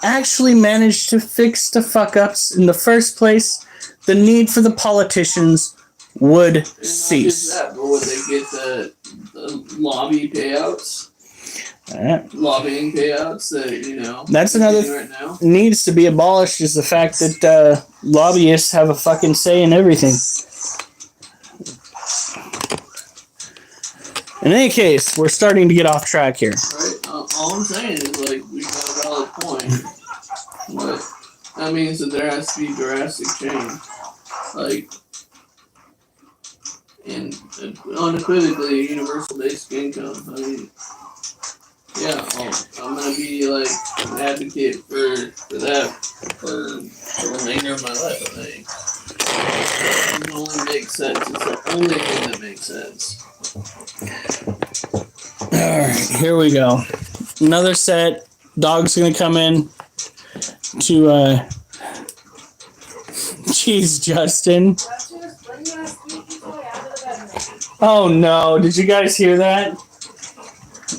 actually managed to fix the fuck-ups in the first place, the need for the politicians would cease. That, but would they get the lobby payouts? Lobbying payouts that, That's another right now? needs to be abolished, is the fact that lobbyists have a fucking say in everything. In any case, we're starting to get off track here. Right? All I'm saying is, like, we've got a valid point. But that means that there has to be drastic change. Like, and unequivocally a universal basic income. I mean, yeah, I'm gonna be like an advocate for that for the remainder of my life. I think it only makes sense. It's the only thing that makes sense. All right, here we go. Another set. Dog's gonna come in to Jeez, Justin. Oh no, did you guys hear that?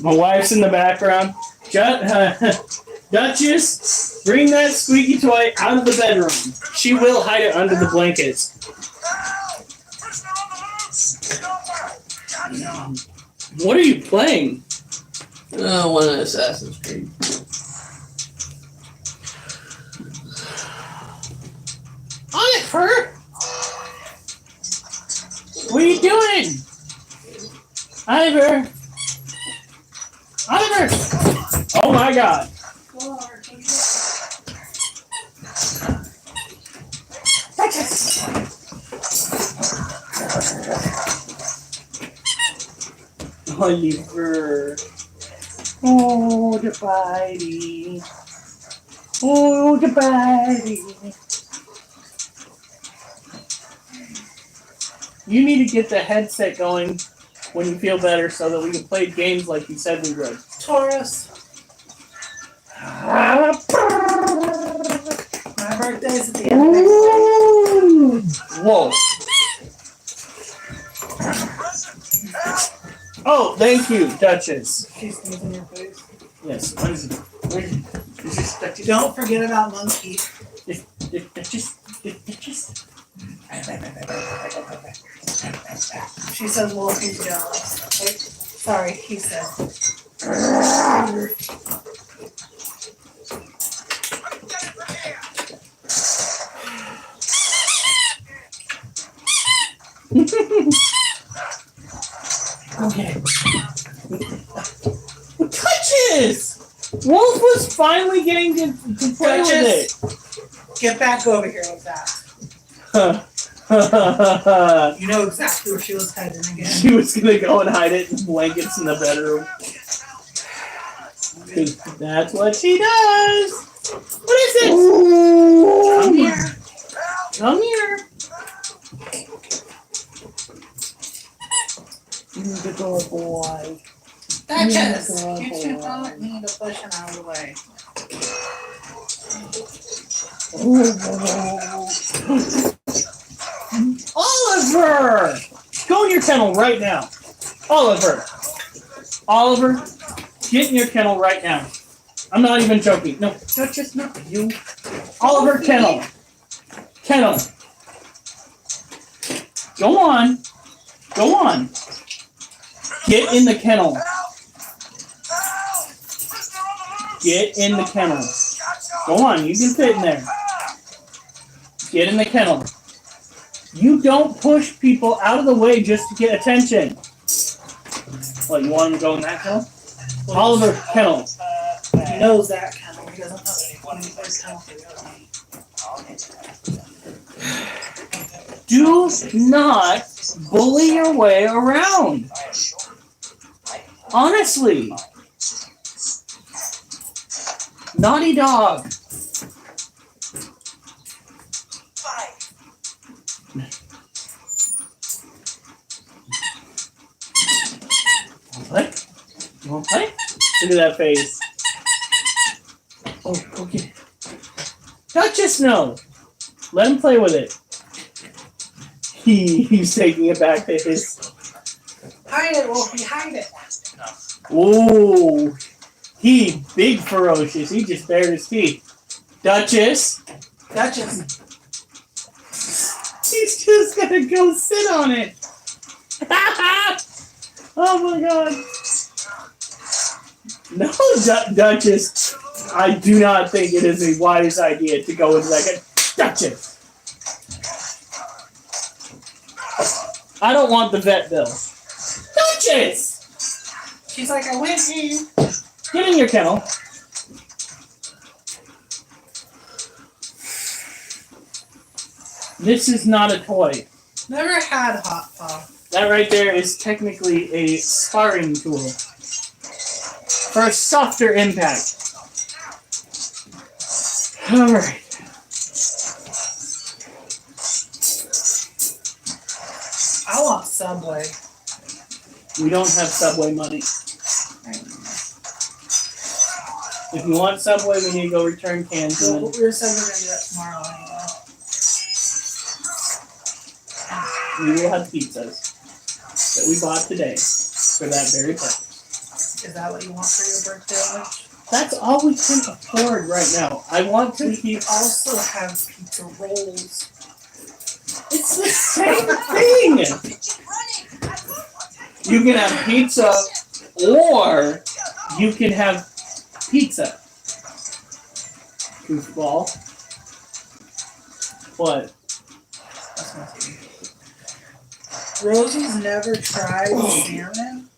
My wife's in the background. Duchess, bring that squeaky toy out of the bedroom. She will hide it under the blankets. What are you playing? One of Assassin's Creed. Oliver! What are you doing? Oliver! Oliver! Oh my god. Oliver. Oh, the body. Oh, the body. You need to get the headset going when you feel better so that we can play games like you said we would. Taurus. My birthday's at the end of next week. Whoa. Oh, thank you, Duchess. She's sneezing in your face. Yes, what is it? Duchess? Don't forget about Monkey. Duchess. She says Wolfie's jealous. Wait, sorry, he said. Okay. Duchess! Wolf was finally getting to play with it. Get back over here with that. You know exactly where she was heading again. She was gonna go and hide it in blankets in the bedroom. That's what she does. What is this? Come here. Come here. You're the good boy. Duchess, you two don't need to push him out of the way. Oliver! Go in your kennel right now. Oliver, get in your kennel right now. I'm not even joking. No, Duchess, not you. Oliver, kennel. Kennel. Go on. Get in the kennel. Get in the kennel. Go on, you can fit in there. Get in the kennel. You don't push people out of the way just to get attention. What, you want him to go in that kennel? Oliver, kennel. He knows that kennel. He doesn't know any place kennel to go. Do not bully your way around. Honestly. Naughty dog. What? You want to play? Look at that face. Oh, go get it. Duchess, no. Let him play with it. He's taking it back to his. Hide it, Wolfie, hide it. Ooh. He big ferocious. He just bared his teeth. Duchess. Duchess. He's just gonna go sit on it. Oh my god. No, Duchess. I do not think it is a wise idea to go into like a Duchess. I don't want the vet bill. Duchess! She's like, I went in. Get in your kennel. This is not a toy. Never had Hot Paw. That right there is technically a sparring tool for a softer impact. Alright. I want Subway. We don't have Subway money. If you want Subway, we need to go return cans. Well, And we were said we're gonna do that tomorrow anyway. we will have pizzas that we bought today for that very purpose. Is that what you want for your birthday lunch? That's all we can afford right now. I want to keep. Also have pizza rolls. It's the same thing. You can have pizza, or you can have pizza. Goofball. What? Rosie's never tried salmon.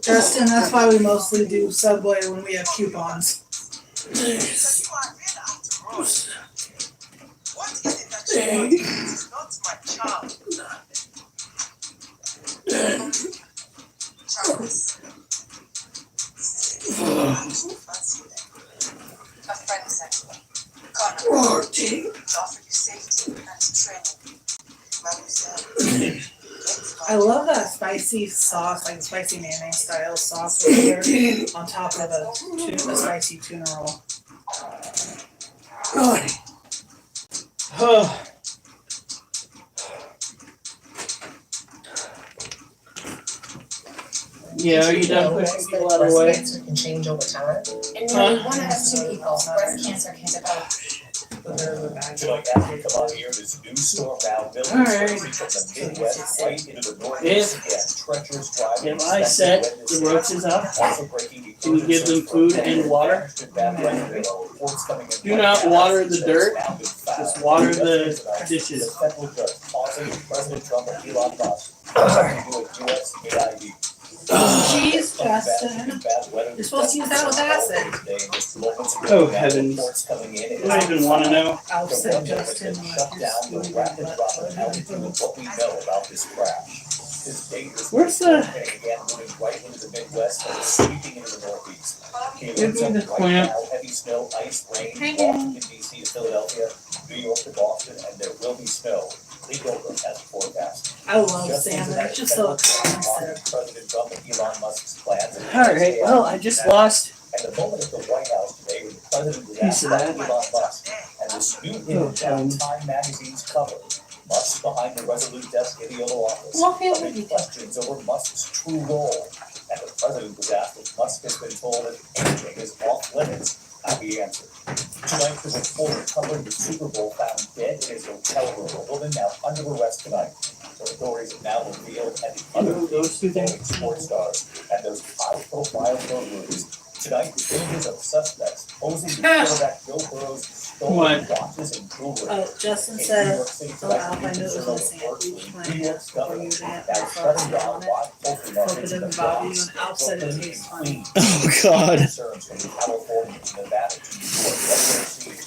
Justin, that's why we mostly do Subway when we have coupons. A friend sent me. Connor. To offer you safety and training. Mademoiselle. I love that spicy sauce, like the spicy mayonnaise style sauce right here on top of the spicy tuna roll. Oh. Yeah, are you done pushing people out of the way? Cancer can change over time. And nearly 1 out of 2 people with breast cancer can develop. Like after we come out here, this new storm now built from the Midwest right into the Northeast. Again, treacherous driving. If I set the roaches up, can you give them food and water? Do not water the dirt, just water the dishes. President Trump and Elon Musk. Jeez, Justin. You're supposed to use that with acid. Oh heavens. I don't even want to know. I'll send Justin Shut down the rapid drop of altitude of what we know about this crash. This dangerous Where's the- again moving right into the Midwest and sweeping into the Northeast. Give me the Right clamp. now, heavy snow, ice, rain, Washington DC to Philadelphia, New York to Boston, and there will be snow. Lead over as forecast. I love salmon. It's just so expensive. President Trump and Elon Musk's plans. Alright, well, I just lost. At the moment at the White House today, where the president was Piece asked of about that. Elon Musk, and this new image on Time magazine's cover, Musk behind the resolute desk in the Oval Office, amid questions over Musk's true role. And the president was asked if Musk has been told that anything is off limits, how he answered. Tonight, the reporter covering the Super Bowl found dead in his hotel room, a woman now under arrest tonight. The authorities have now revealed and the other Those two things. sports stars and those high-profile burglaries. Tonight, the images of suspects posing to quarterback Joe Burrow's stolen watches and jewelry. Oh, Justin In New said, York City oh, tonight, Alpha, I knew it was concerned missing over a huge New plant York's before governor you didn't now have shutting down on it. live poker markets in the Coconut body, Bronx. and Alf said it tastes funny. Oh god. Concerns from California to Nevada to New York, what we're seeing.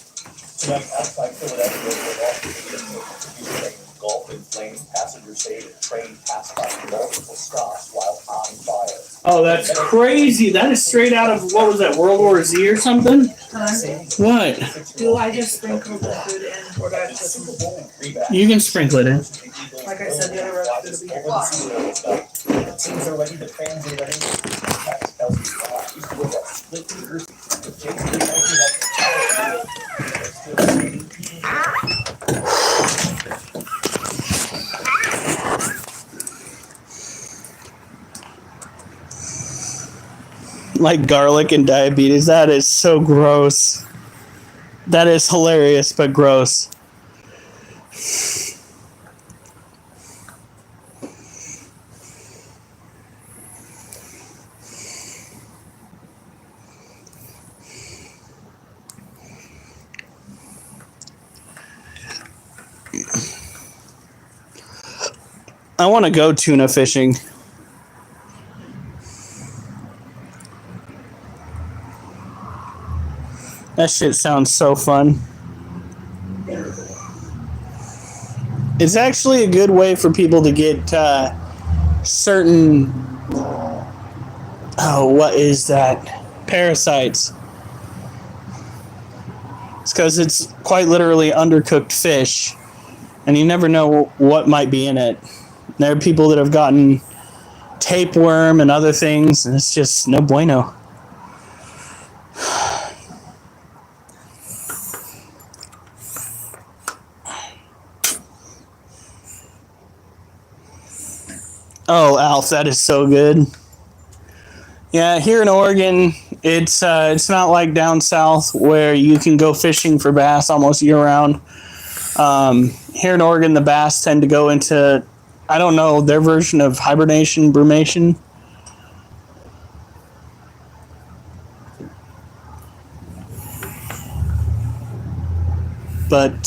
Tonight, outside Philadelphia, the Washington engulfed in flames, passengers say the train passed by multiple stops while on fire. Oh, that's crazy. That is straight out of, what was that, World War Z or something? What? Do I just sprinkle the food in, or do I have to? You can sprinkle it in. Like I said, the other rest is gonna be The teams are ready, the fans are ready. Travis Kelce used to work at Split University. With James Lee Knightley like the Like garlic and diabetes. That is so gross. That is hilarious, but gross. I want to go tuna fishing. That shit sounds so fun. It's actually a good way for people to get certain, what is that? Parasites. It's because it's quite literally undercooked fish, and you never know what might be in it. There are people that have gotten tapeworm and other things, and it's just no bueno. Oh, Alf, that is so good. Yeah, here in Oregon, it's not like down south where you can go fishing for bass almost year round. Here in Oregon, the bass tend to go into, I don't know, their version of hibernation, brumation. But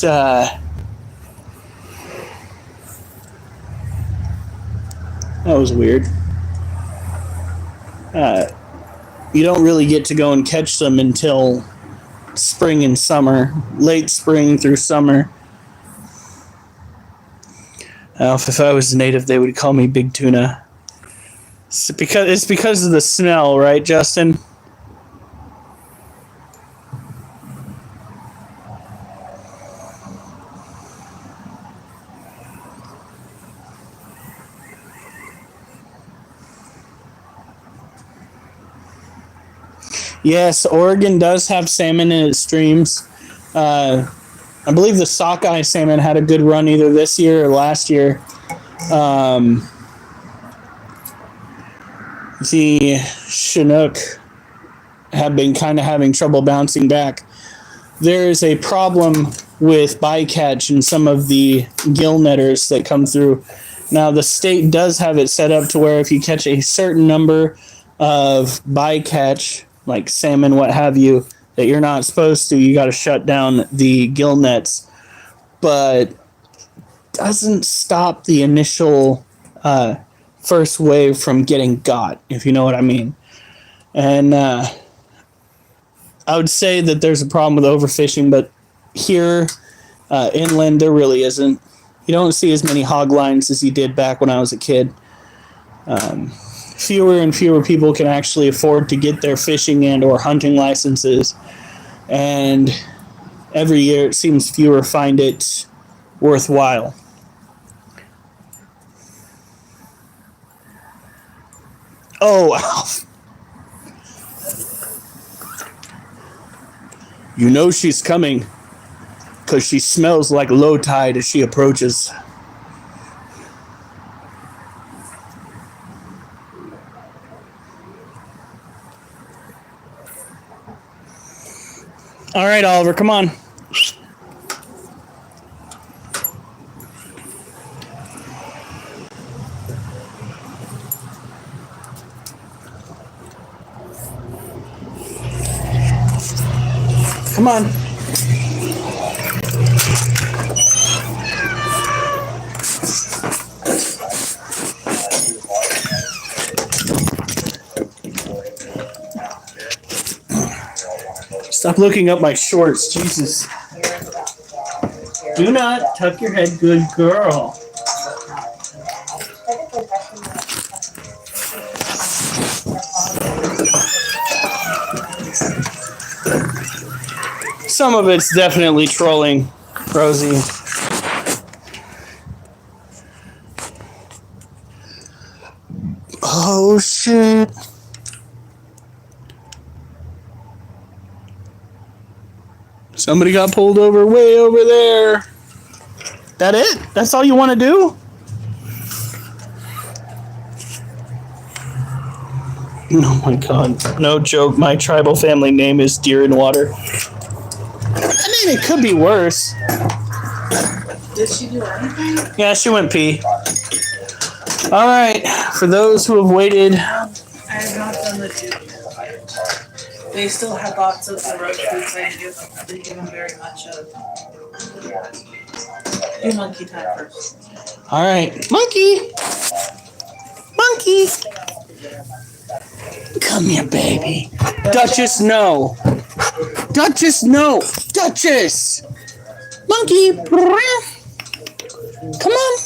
that was weird. You don't really get to go and catch them until spring and summer, late spring through summer. If I was a native, they would call me Big Tuna. It's because of the smell, right, Justin? Yes, Oregon does have salmon in its streams. I believe the sockeye salmon had a good run either this year or last year. The Chinook have been kind of having trouble bouncing back. There is a problem with bycatch in some of the gill netters that come through. Now, the state does have it set up to where if you catch a certain number of bycatch, like salmon, what have you, that you're not supposed to, you got to shut down the gill nets. But doesn't stop the initial first wave from getting got, if you know what I mean. And I would say that there's a problem with overfishing, but here inland there really isn't. You don't see as many hog lines as you did back when I was a kid. Fewer and fewer people can actually afford to get their fishing and or hunting licenses, and every year it seems fewer find it worthwhile. Oh, Alf. You know she's coming because she smells like low tide as she approaches. All right, Oliver, come on. Come on. Stop looking up my shorts, Jesus. Do not tuck your head, good girl. Some of it's definitely trolling, Rosie. Oh shit. Somebody got pulled over way over there. That it? That's all you want to do? Oh my god. No joke. My tribal family name is Deer in Water. I mean, it could be worse. Did she do anything? Yeah, she went pee. All right. For those who have waited. I have not done the two. They still have lots of the roach foods. I didn't give them very much of. Do monkey time first. All right. Monkey. Monkey. Come here, baby. Duchess, no. Duchess, no. Duchess. Monkey. Come on.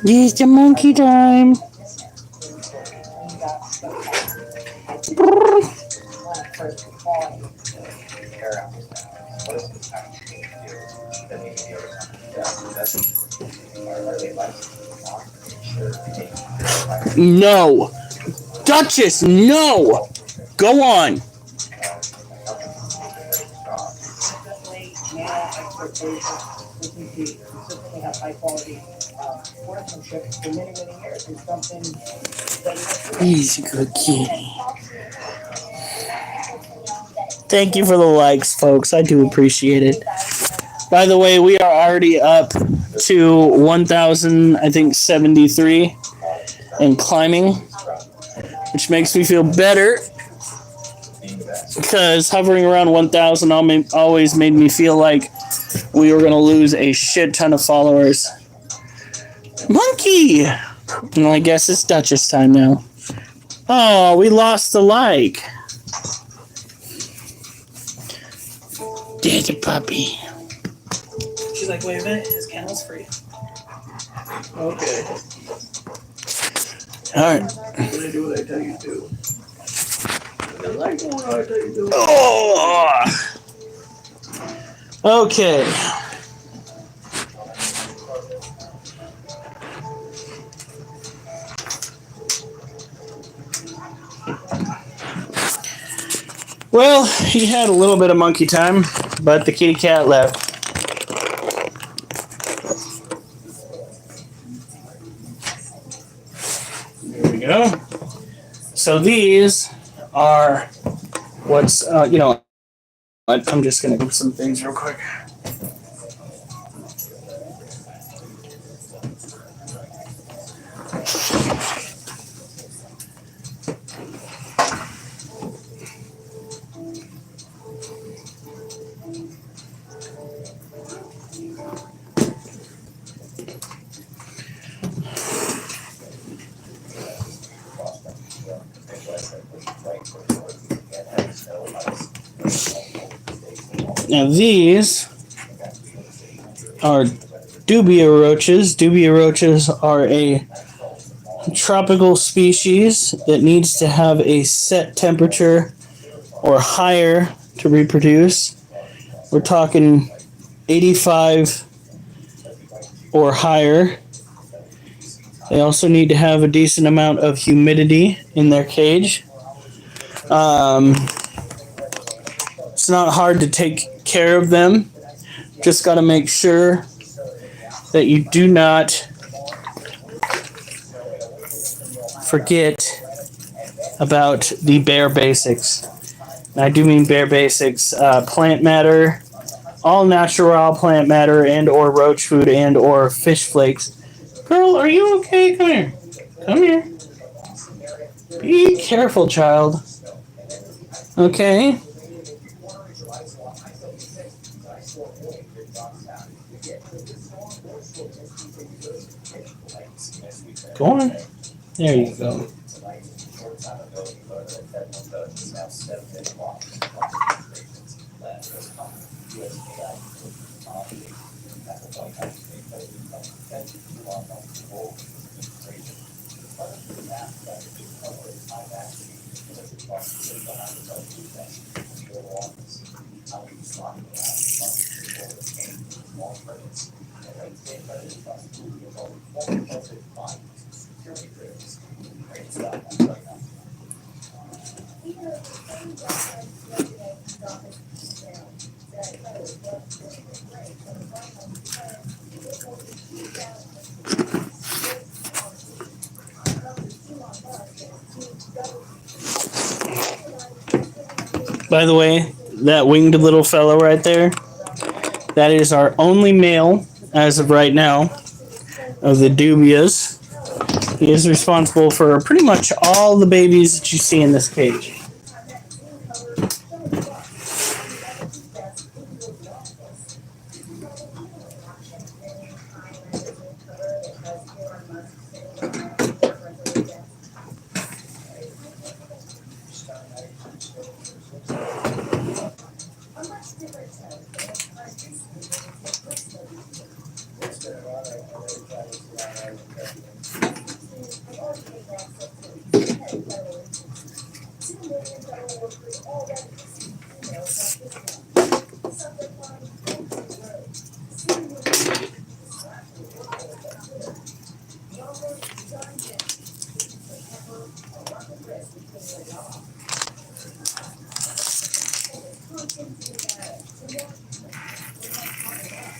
It's the monkey time. No. Duchess, no. Go on. He's a good kitty. Thank you for the likes, folks. I do appreciate it. By the way, we are already up to 1,000, I think, 73 and climbing, which makes me feel better because hovering around 1,000 always made me feel like we were going to lose a shit ton of followers. Monkey! Well, I guess it's Duchess time now. Oh, we lost the like. There's a puppy. She's like, wait a minute, his kennel's free. Okay. Alright. I'm gonna do what I tell you to do. I like doing what I tell you to do. Oh! Okay. Well, he had a little bit of monkey time, but the kitty cat left. There we go. So these are what's, I'm just going to do some things real quick. Now these are dubia roaches. Dubia roaches are a tropical species that needs to have a set temperature or higher to reproduce. We're talking 85 or higher. They also need to have a decent amount of humidity in their cage. It's not hard to take care of them. Just got to make sure that you do not forget about the bare basics. And I do mean bare basics. Plant matter, all natural plant matter and or roach food and or fish flakes. Girl, are you okay? Come here. Come here. Be careful, child. Okay. Go on. There you go. By the way, that winged little fellow right there, that is our only male as of right now of the dubias. He is responsible for pretty much all the babies that you see in this cage.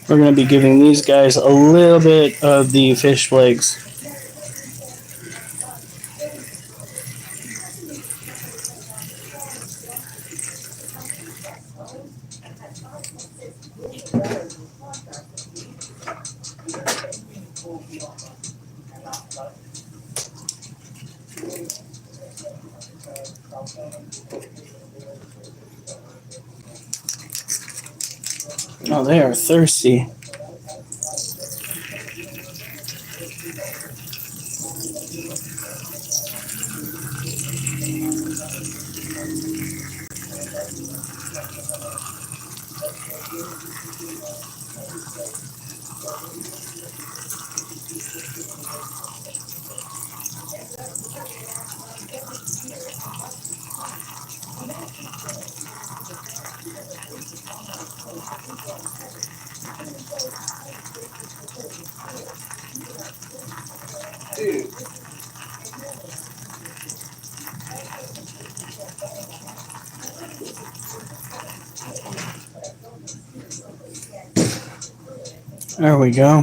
We're going to be giving these guys a little bit of the fish flakes. Oh, they are thirsty. Dude. There we go.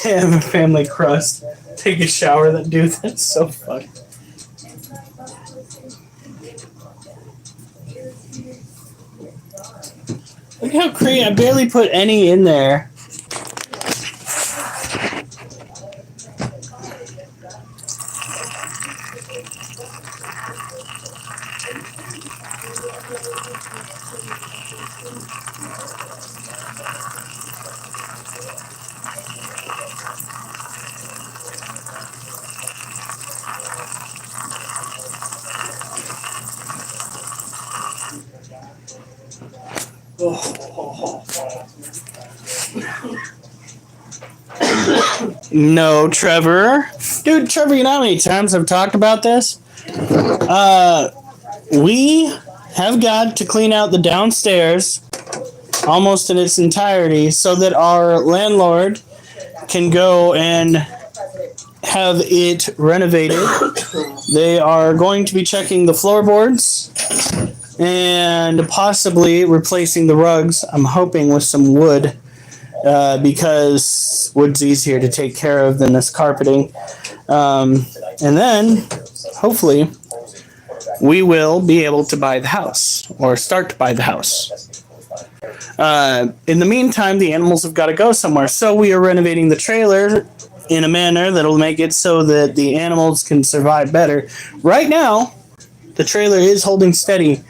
Have a family crust. Take a shower. That dude. That's so funny. Look how crazy. I barely put any in there. No, Trevor. Dude, Trevor, you know how many times I've talked about this? We have got to clean out the downstairs almost in its entirety so that our landlord can go and have it renovated. They are going to be checking the floorboards and possibly replacing the rugs. I'm hoping with some wood. Because wood's easier to take care of than this carpeting. And then, hopefully, we will be able to buy the house, or start to buy the house. In the meantime, the animals have got to go somewhere, so we are renovating the trailer in a manner that will make it so that the animals can survive better. Right now, the trailer is holding steady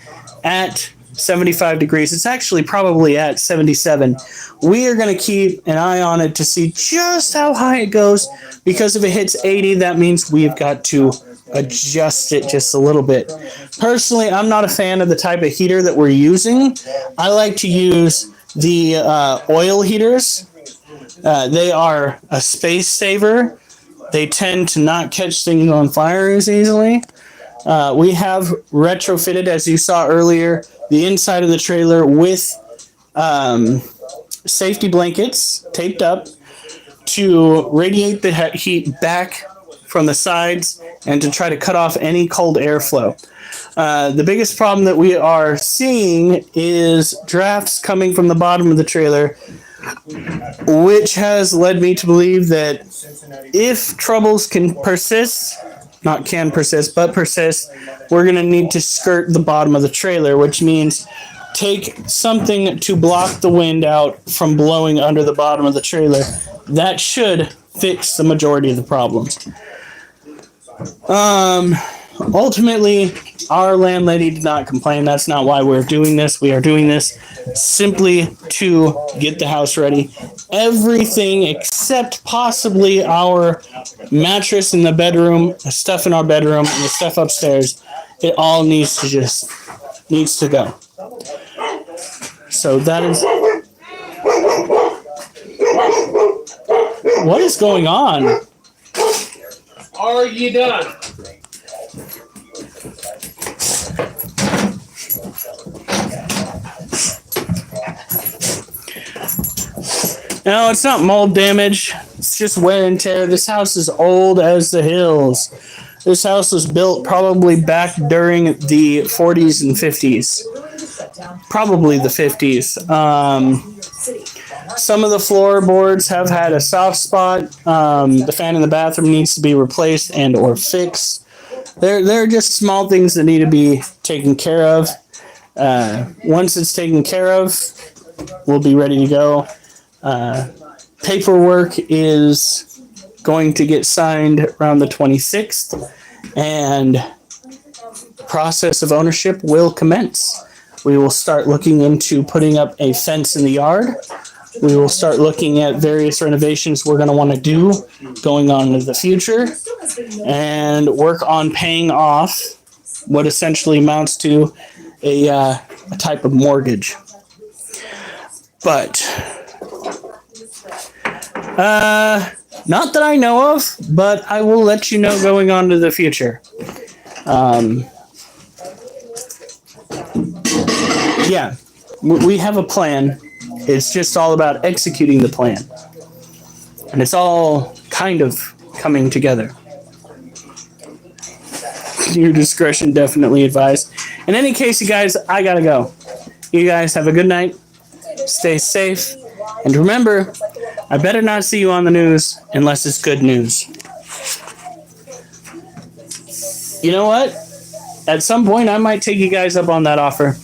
at 75 degrees. It's actually probably at 77. We are going to keep an eye on it to see just how high it goes, because if it hits 80, that means we've got to adjust it just a little bit. Personally, I'm not a fan of the type of heater that we're using. I like to use the oil heaters. They are a space saver. They tend to not catch things on fire as easily. We have retrofitted, as you saw earlier, the inside of the trailer with safety blankets taped up to radiate the heat back from the sides and to try to cut off any cold airflow. The biggest problem that we are seeing is drafts coming from the bottom of the trailer, which has led me to believe that if troubles can persist, not can persist, but persist, we're going to need to skirt the bottom of the trailer, which means take something to block the wind out from blowing under the bottom of the trailer. That should fix the majority of the problems. Ultimately, our landlady did not complain. That's not why we're doing this. We are doing this simply to get the house ready. Everything except possibly our mattress in the bedroom, the stuff in our bedroom, and the stuff upstairs, it all needs to go. So that is... What is going on? Are you done? No, it's not mold damage. It's just wear and tear. This house is old as the hills. This house was built probably back during the 40s and 50s. Probably the 50s. Some of the floorboards have had a soft spot. The fan in the bathroom needs to be replaced and or fixed. They're just small things that need to be taken care of. Once it's taken care of, we'll be ready to go. Paperwork is going to get signed around the 26th, and the process of ownership will commence. We will start looking into putting up a fence in the yard. We will start looking at various renovations we're going to want to do going on into the future, and work on paying off what essentially amounts to a type of mortgage. But not that I know of, but I will let you know going on to the future. Yeah, we have a plan. It's just all about executing the plan. And it's all kind of coming together. Your discretion definitely advised. In any case, you guys, I gotta go. You guys have a good night. Stay safe. And remember, I better not see you on the news unless it's good news. You know what? At some point, I might take you guys up on that offer.